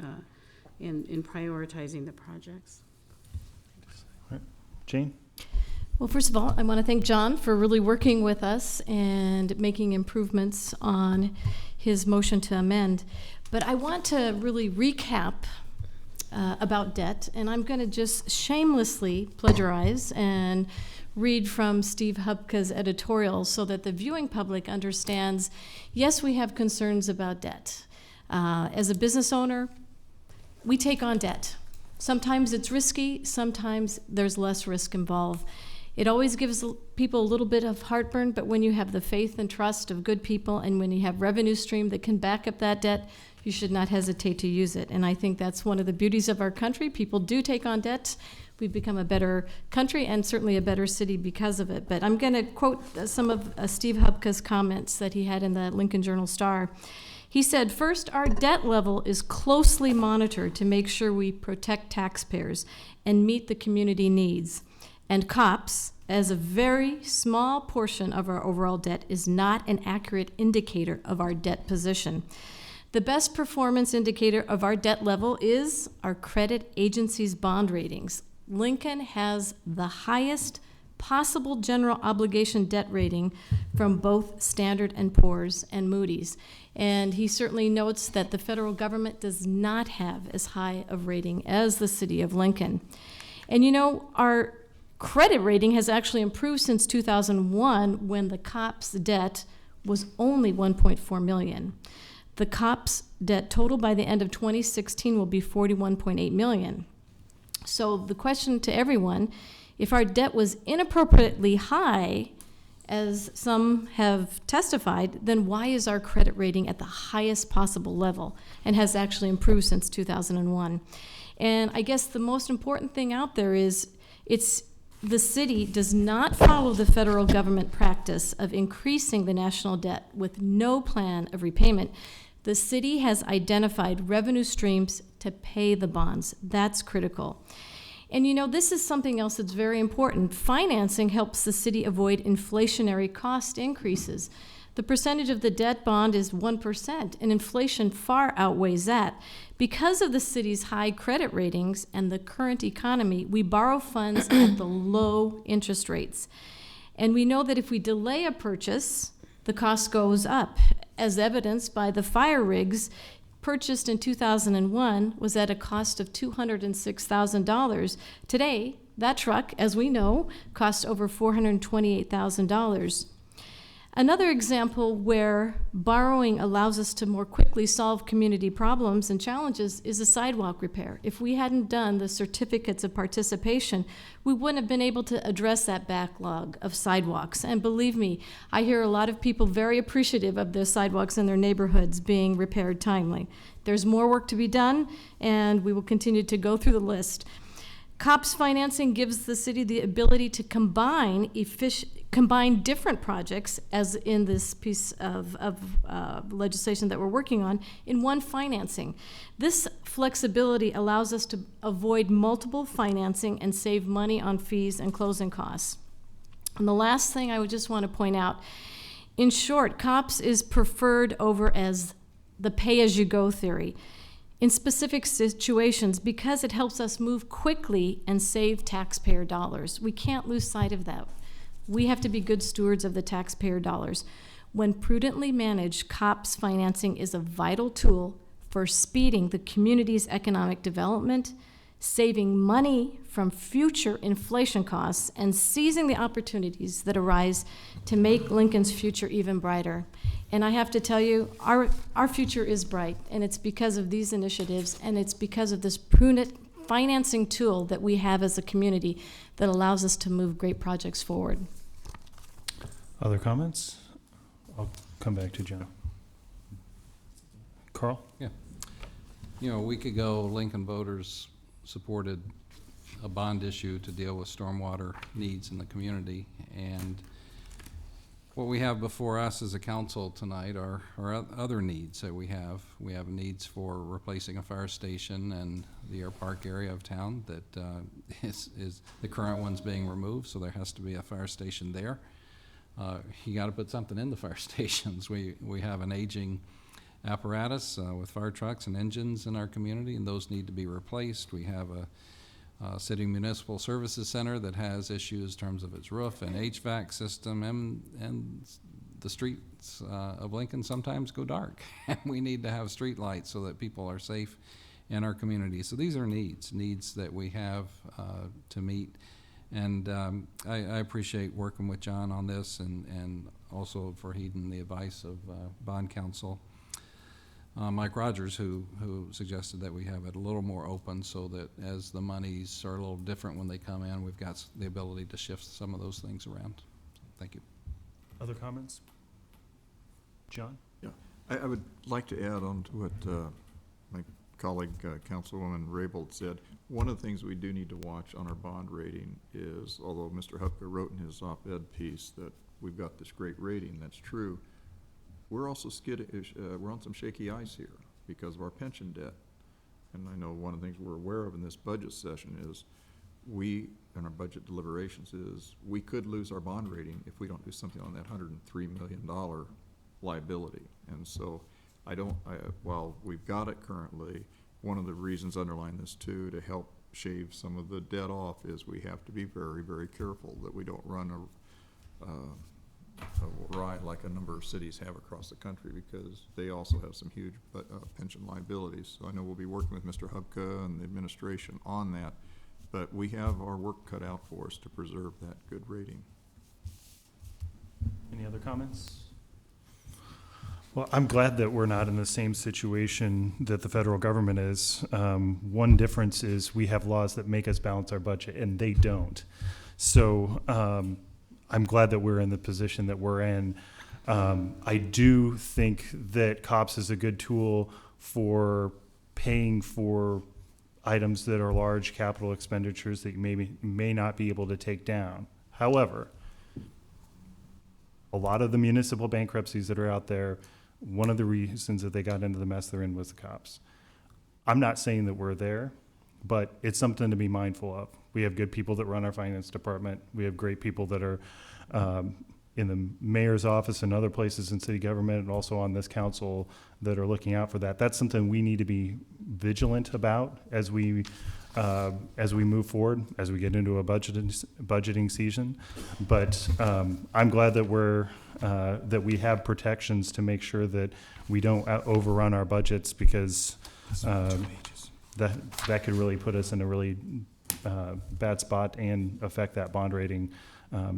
in prioritizing the projects. All right. Jane? Well, first of all, I want to thank John for really working with us and making improvements on his motion to amend. But I want to really recap about debt, and I'm going to just shamelessly plagiarize and read from Steve Hupka's editorial so that the viewing public understands, yes, we have concerns about debt. As a business owner, we take on debt. Sometimes it's risky, sometimes there's less risk involved. It always gives people a little bit of heartburn, but when you have the faith and trust of good people and when you have revenue stream that can back up that debt, you should not hesitate to use it. And I think that's one of the beauties of our country. People do take on debt. We've become a better country and certainly a better city because of it. But I'm going to quote some of Steve Hupka's comments that he had in the Lincoln Journal-Star. He said, "First, our debt level is closely monitored to make sure we protect taxpayers and meet the community needs. And COPS, as a very small portion of our overall debt, is not an accurate indicator of our debt position. The best performance indicator of our debt level is our credit agency's bond ratings. Lincoln has the highest possible general obligation debt rating from both Standard & Poor's and Moody's." And he certainly notes that the federal government does not have as high of rating as the city of Lincoln. And you know, our credit rating has actually improved since 2001 when the COPS debt was only $1.4 million. The COPS debt total by the end of 2016 will be $41.8 million. So the question to everyone, if our debt was inappropriately high, as some have testified, then why is our credit rating at the highest possible level and has actually improved since 2001? And I guess the most important thing out there is the city does not follow the federal government practice of increasing the national debt with no plan of repayment. The city has identified revenue streams to pay the bonds. That's critical. And you know, this is something else that's very important. Financing helps the city avoid inflationary cost increases. The percentage of the debt bond is 1%, and inflation far outweighs that. Because of the city's high credit ratings and the current economy, we borrow funds at the low interest rates. And we know that if we delay a purchase, the cost goes up, as evidenced by the fire rigs purchased in 2001 was at a cost of $206,000. Today, that truck, as we know, costs over $428,000. Another example where borrowing allows us to more quickly solve community problems and challenges is a sidewalk repair. If we hadn't done the certificates of participation, we wouldn't have been able to address that backlog of sidewalks. And believe me, I hear a lot of people very appreciative of the sidewalks in their neighborhoods being repaired timely. There's more work to be done, and we will continue to go through the list. COPS financing gives the city the ability to combine different projects, as in this piece of legislation that we're working on, in one financing. This flexibility allows us to avoid multiple financing and save money on fees and closing costs. And the last thing I would just want to point out, in short, COPS is preferred over as the pay-as-you-go theory in specific situations because it helps us move quickly and save taxpayer dollars. We can't lose sight of that. We have to be good stewards of the taxpayer dollars. When prudently managed, COPS financing is a vital tool for speeding the community's economic development, saving money from future inflation costs, and seizing the opportunities that arise to make Lincoln's future even brighter. And I have to tell you, our future is bright, and it's because of these initiatives, and it's because of this prudent financing tool that we have as a community that allows us to move great projects forward. Other comments? I'll come back to John. Carl? Yeah. You know, a week ago, Lincoln voters supported a bond issue to deal with stormwater needs in the community. And what we have before us as a council tonight are other needs that we have. We have needs for replacing a fire station and the Air Park area of town that is the current one's being removed, so there has to be a fire station there. You got to put something in the fire stations. We have an aging apparatus with fire trucks and engines in our community, and those need to be replaced. We have a city municipal services center that has issues in terms of its roof and HVAC system, and the streets of Lincoln sometimes go dark, and we need to have street lights so that people are safe in our community. So these are needs that we have to meet. And I appreciate working with John on this, and also for heeding the advice of bond counsel. Mike Rogers, who suggested that we have it a little more open so that as the monies are a little different when they come in, we've got the ability to shift some of those things around. Thank you. Other comments? John? Yeah, I would like to add on to what my colleague, Councilwoman Raybold said. One of the things we do need to watch on our bond rating is, although Mr. Hupka wrote in his op-ed piece that we've got this great rating, that's true, we're also we're on some shaky ice here because of our pension debt. And I know one of the things we're aware of in this budget session is in our budget deliberations is we could lose our bond rating if we don't do something on that $103 million liability. And so while we've got it currently, one of the reasons underlying this too, to help shave some of the debt off, is we have to be very, very careful that we don't run a ride like a number of cities have across the country, because they also have some huge pension liabilities. So I know we'll be working with Mr. Hubka and the administration on that, but we have our work cut out for us to preserve that good rating. Any other comments? Well, I'm glad that we're not in the same situation that the federal government is. One difference is we have laws that make us balance our budget, and they don't. So I'm glad that we're in the position that we're in. I do think that COPS is a good tool for paying for items that are large capital expenditures that you may not be able to take down. However, a lot of the municipal bankruptcies that are out there, one of the reasons that they got into the mess they're in was the COPS. I'm not saying that we're there, but it's something to be mindful of. We have good people that run our finance department. We have great people that are in the mayor's office and other places in city government, and also on this council, that are looking out for that. That's something we need to be vigilant about as we move forward, as we get into a budgeting season. But I'm glad that that we have protections to make sure that we don't overrun our budgets, because that could really put us in a really bad spot and affect that bond rating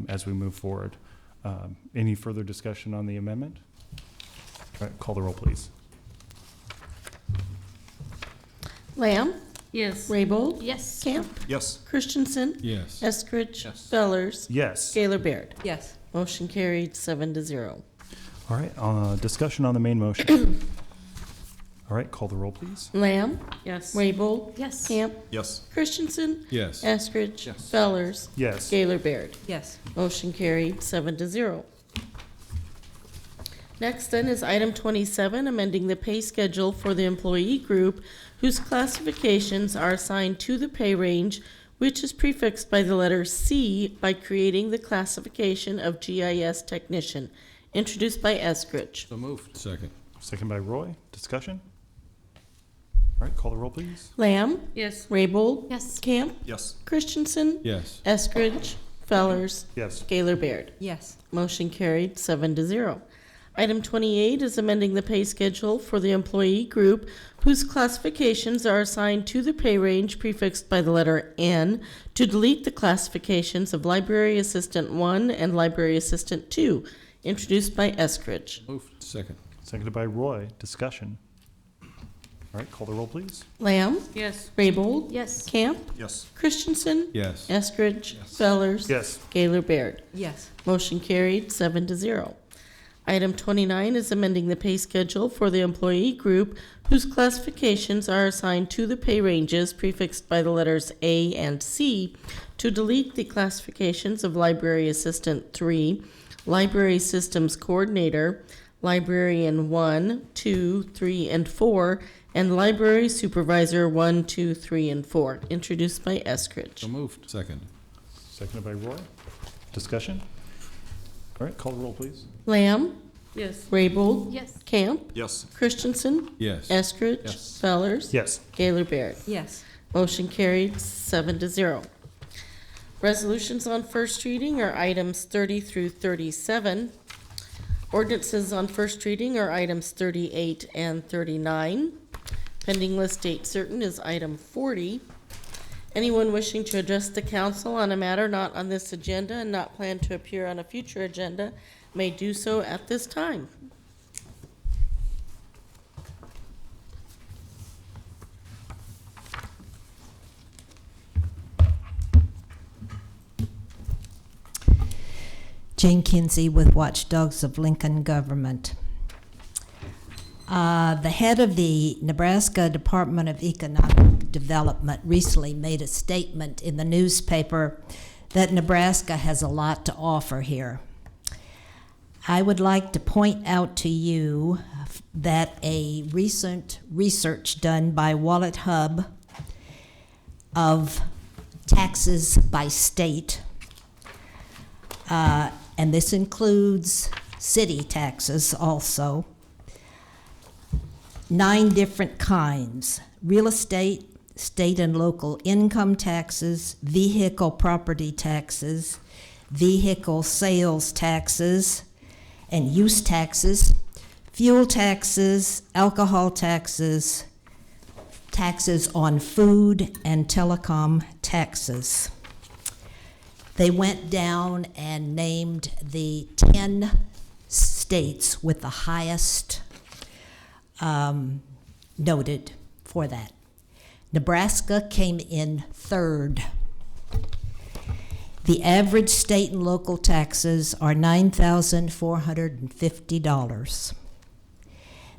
as we move forward. Any further discussion on the amendment? All right, call the roll, please. Lamb? Yes. Raybold? Yes. Camp? Yes. Christensen? Yes. Eskridge? Yes. Fellers? Yes. Gaylor Baird? Yes. Motion carried 7-0. All right, discussion on the main motion. All right, call the roll, please. Lamb? Yes. Raybold? Yes. Camp? Yes. Christensen? Yes. Eskridge? Yes. Fellers? Yes. Gaylor Baird? Yes. Motion carried 7-0. Next then is item 27, amending the pay schedule for the employee group whose classifications are assigned to the pay range, which is prefixed by the letter C by creating the classification of GIS technician. Introduced by Eskridge. So moved. Second. Second by Roy. Discussion? All right, call the roll, please. Lamb? Yes. Raybold? Yes. Camp? Yes. Christensen? Yes. Eskridge? Fellers? Yes. Gaylor Baird? Yes. Motion carried 7-0. Item 28 is amending the pay schedule for the employee group whose classifications are assigned to the pay range prefixed by the letter N to delete the classifications of Library Assistant 1 and Library Assistant 2, introduced by Eskridge. Moved. Second. Seconded by Roy. Discussion? All right, call the roll, please. Lamb? Yes. Raybold? Yes. Camp? Yes. Christensen? Yes. Eskridge? Fellers? Yes. Gaylor Baird? Yes. Motion carried 7-0. Item 29 is amending the pay schedule for the employee group whose classifications are assigned to the pay ranges prefixed by the letters A and C to delete the classifications of Library Assistant 3, Library Systems Coordinator, Librarian 1, 2, 3, and 4, and Library Supervisor 1, 2, 3, and 4, introduced by Eskridge. So moved. Second. Seconded by Roy. Discussion? All right, call the roll, please. Lamb? Yes. Raybold? Yes. Camp? Yes. Christensen? Yes. Eskridge? Yes. Fellers? Yes. Gaylor Baird? Yes. Motion carried 7-0. Resolutions on first reading are items 30 through 37. Ordinances on first reading are items 38 and 39. Pending list date certain is item 40. Anyone wishing to address the council on a matter not on this agenda and not planned to appear on a future agenda may do so at this time. Jane Kinsey with Watchdogs of Lincoln Government. The head of the Nebraska Department of Economic Development recently made a statement in the newspaper that Nebraska has a lot to offer here. I would like to point out to you that a recent research done by Wallet Hub of taxes by state, and this includes city taxes also, 9 different kinds: real estate, state and local income taxes, vehicle property taxes, vehicle sales taxes and use taxes, fuel taxes, alcohol taxes, taxes on food, and telecom taxes. They went down and named the 10 states with the highest noted for that. Nebraska came in 3rd. The average state and local taxes are $9,450.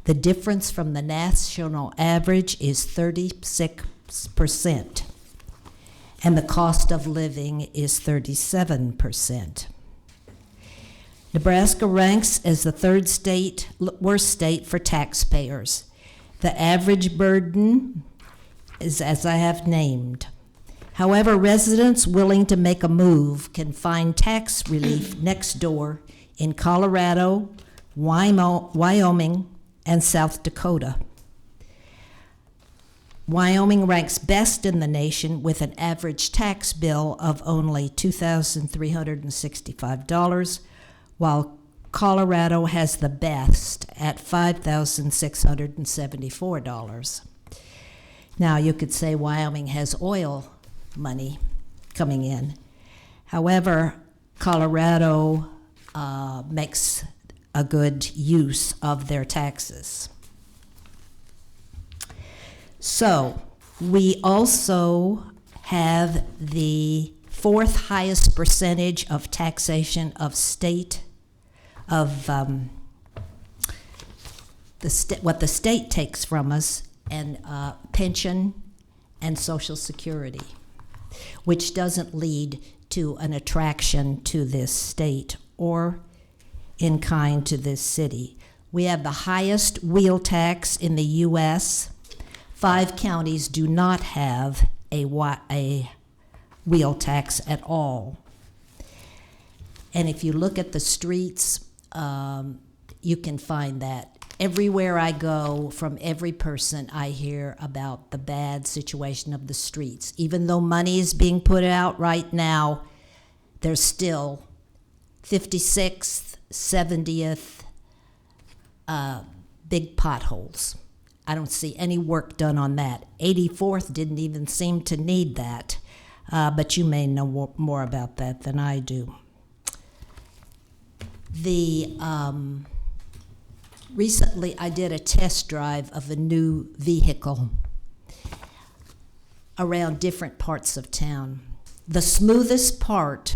The difference from the national average is 36%, and the cost of living is 37%. Nebraska ranks as the 3rd state, worst state for taxpayers. The average burden is as I have named. However, residents willing to make a move can find tax relief next door in Colorado, Wyoming, and South Dakota. Wyoming ranks best in the nation with an average tax bill of only $2,365, while Colorado has the best at $5,674. Now, you could say Wyoming has oil money coming in. However, Colorado makes a good use of their taxes. So, we also have the 4th highest percentage of taxation of state, of what the state takes from us, and pension and Social Security, which doesn't lead to an attraction to this state or in kind to this city. We have the highest wheel tax in the U.S. 5 counties do not have a wheel tax at all. And if you look at the streets, you can find that. Everywhere I go, from every person, I hear about the bad situation of the streets. Even though money is being put out right now, there's still 56th, 70th big potholes. I don't see any work done on that. 84th didn't even seem to need that, but you may know more about that than I do. Recently, I did a test drive of a new vehicle around different parts of town. The smoothest part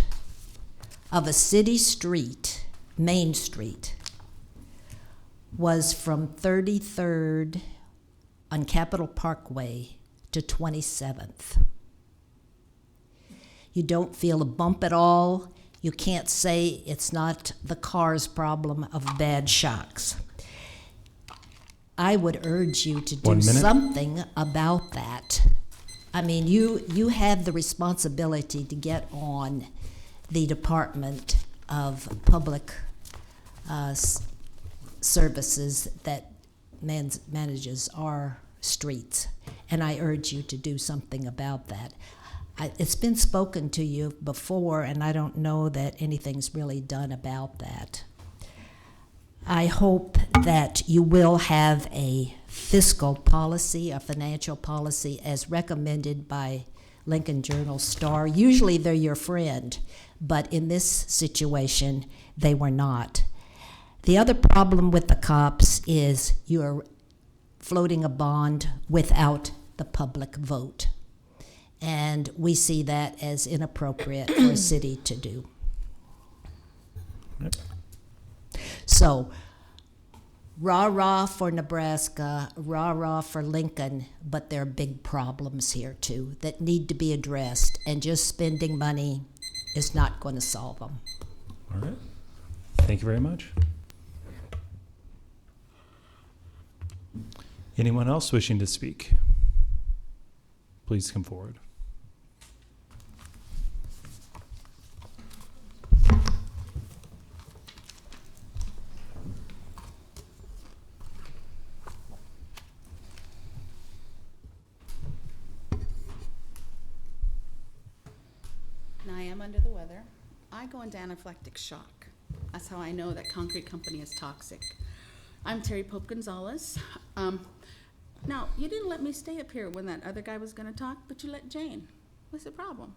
of a city street, Main Street, was from 33rd on Capitol Parkway to 27th. You don't feel a bump at all. You can't say it's not the car's problem of bad shocks. I would urge you to do something about that. I mean, you have the responsibility to get on the Department of Public Services that manages our streets, and I urge you to do something about that. It's been spoken to you before, and I don't know that anything's really done about that. I hope that you will have a fiscal policy, a financial policy, as recommended by Lincoln Journal-Star. Usually they're your friend, but in this situation, they were not. The other problem with the cops is you're floating a bond without the public vote. And we see that as inappropriate for a city to do. Yep. So, rah-rah for Nebraska, rah-rah for Lincoln, but there are big problems here too that need to be addressed, and just spending money is not going to solve them. All right. Thank you very much. Anyone else wishing to speak? Please come forward. And I am under the weather. I go into anaphylactic shock. That's how I know that concrete company is toxic. I'm Terry Pope Gonzalez. Now, you didn't let me stay up here when that other guy was going to talk, but you let Jane. What's the problem?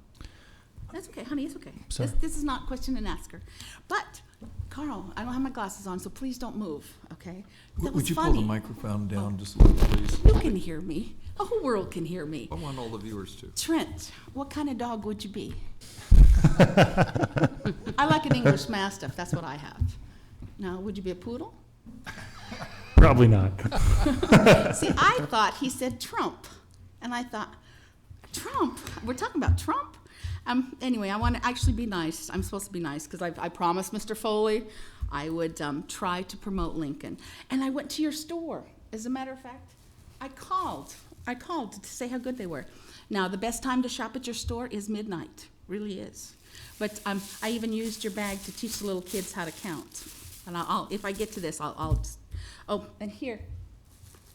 That's okay, honey, it's okay. Sorry. This is not question and asker. But, Carl, I don't have my glasses on, so please don't move, okay? That was Would you funny. pull the microphone down just a little, please? You can hear me. The whole world can hear me. I want all the viewers to. Trent, what kind of dog would you be? I like an English Mastiff. That's what I have. Now, would you be a poodle? Probably not. See, I thought he said Trump. And I thought, Trump? We're talking about Trump? Anyway, I want to actually be nice. I'm supposed to be nice because I promised Mr. Foley I would try to promote Lincoln. And I went to your store. As a matter of fact, I called to say how good they were. Now, the best time to shop at your store is midnight. Really is. But I even used your bag to teach the little kids how to count. And I'll if I get to this, I'll just, oh, and here,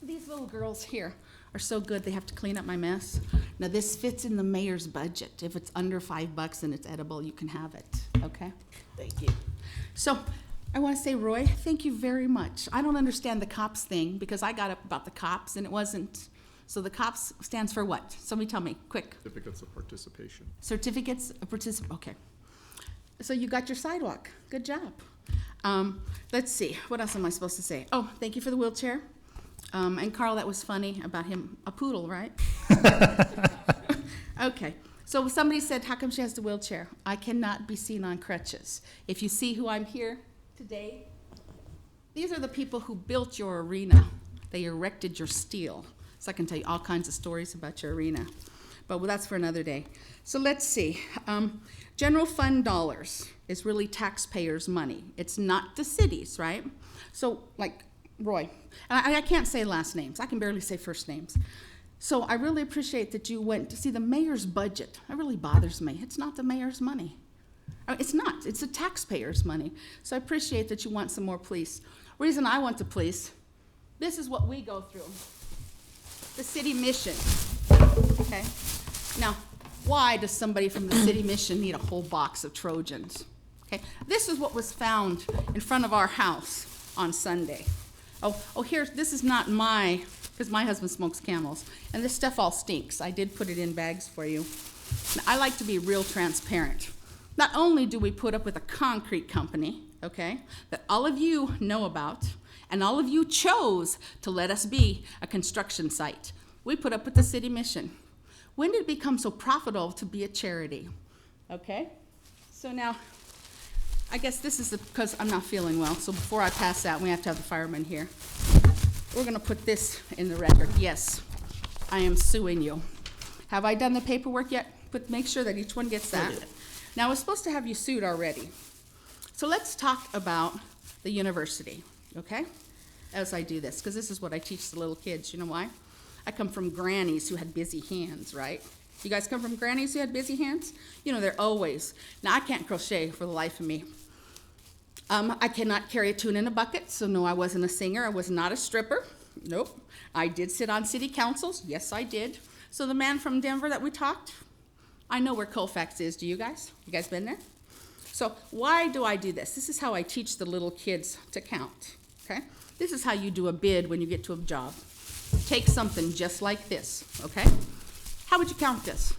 these little girls here are so good, they have to clean up my mess. Now, this fits in the mayor's budget. If it's under $5 and it's edible, you can have it, okay? Thank you. So, I want to say, Roy, thank you very much. I don't understand the COPS thing, because I got up about the COPS, and it wasn't. So the COPS stands for what? Somebody tell me, quick. Certificates of participation. Certificates of participation, okay. So you got your sidewalk, good job. Let's see, what else am I supposed to say? Oh, thank you for the wheelchair. And Carl, that was funny about him, a poodle, right? Okay, so somebody said, how come she has the wheelchair? I cannot be seen on crutches. If you see who I'm here today, these are the people who built your arena. They erected your steel. So I can tell you all kinds of stories about your arena. But that's for another day. So let's see. General fund dollars is really taxpayers' money. It's not the cities, right? So like Roy, and I can't say last names. I can barely say first names. So I really appreciate that you went to see the mayor's budget. That really bothers me. It's not the mayor's money. It's not. It's the taxpayers' money. So I appreciate that you want some more police. Reason I want the police, this is what we go through. The city mission, okay? Now, why does somebody from the city mission need a whole box of Trojans? Okay, this is what was found in front of our house on Sunday. Oh, here, this is not because my husband smokes Camels, and this stuff all stinks. I did put it in bags for you. Now, I like to be real transparent. Not only do we put up with a concrete company, okay, that all of you know about, and all of you chose to let us be a construction site. We put up with the city mission. When did it become so profitable to be a charity? Okay, so now, I guess this is because I'm not feeling well, so before I pass out, we have to have the firemen here. We're gonna put this in the record. Yes, I am suing you. Have I done the paperwork yet? Make sure that each one gets that. Now, I was supposed to have you sued already. So let's talk about the university, okay? As I do this, because this is what I teach the little kids. You know why? I come from grannies who had busy hands, right? You guys come from grannies who had busy hands? You know, they're always. Now, I can't crochet for the life of me. I cannot carry a tune in a bucket, so no, I wasn't a singer. I was not a stripper. Nope. I did sit on city councils. Yes, I did. So the man from Denver that we talked, I know where Colfax is. Do you guys? You guys been there? So why do I do this? This is how I teach the little kids to count, okay? This is how you do a bid when you get to a job. Take something just like this, okay? How would you count this?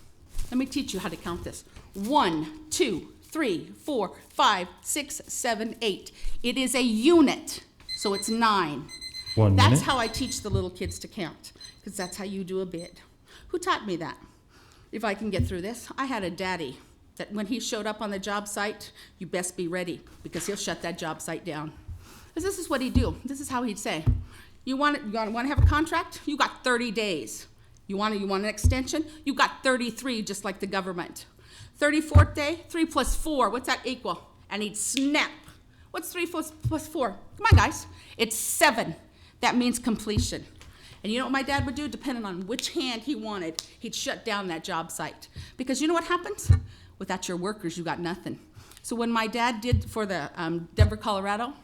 Let me teach you how to count this. 1, 2, 3, 4, 5, 6, 7, 8. It is a unit, so it's 9. 1 That's minute. how I teach the little kids to count, because that's how you do a bid. Who taught me that? If I can get through this, I had a daddy that when he showed up on the job site, you best be ready, because he'll shut that job site down. Because this is what he'd do. This is how he'd say, you want to have a contract? You got 30 days. You want an extension? You got 33, just like the government. 34th day, 3 plus 4, what's that equal? And he'd snap. What's 3 plus 4? Come on, guys. It's 7. That means completion. And you know what my dad would do? Depending on which hand he wanted, he'd shut down that job site. Because you know what happens? Without your workers, you got nothing. So when my dad did for the Denver, Colorado,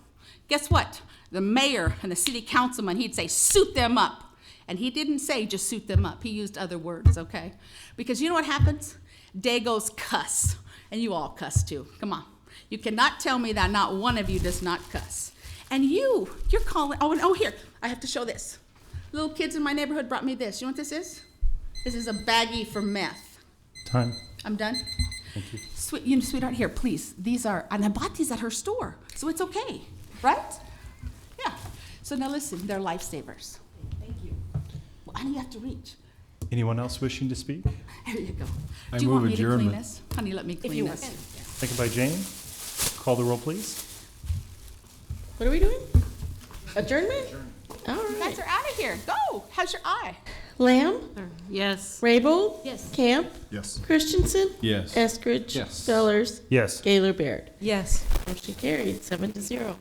guess what? The mayor and the city councilman, he'd say, suit them up. And he didn't say just suit them up. He used other words, okay? Because you know what happens? Dagos cuss. And you all cuss too. Come on. You cannot tell me that not one of you does not cuss. And you're calling, oh, here, I have to show this. Little kids in my neighborhood brought me this. You know what this is? This is a baggie for meth. Time. I'm done? Thank you. Sweetheart, here, please. These are, and I bought these at her store, so it's okay, right? Yeah. So now listen, they're lifesavers. Thank you. Well, honey, you have to reach. Anyone else wishing to speak? There you go. I Do you want move me to clean adjournment. this? Honey, let me If you clean want. this. Second by Jane. Call the roll, please. What are we doing? Adjournment? All You right. guys are out of here. Go. How's your eye? Lamb? Yes. Raybold? Yes. Camp? Yes. Christensen? Yes. Eskridge? Yes. Fellers? Yes. Gaylor Baird? Yes. Motion carried, 7-0.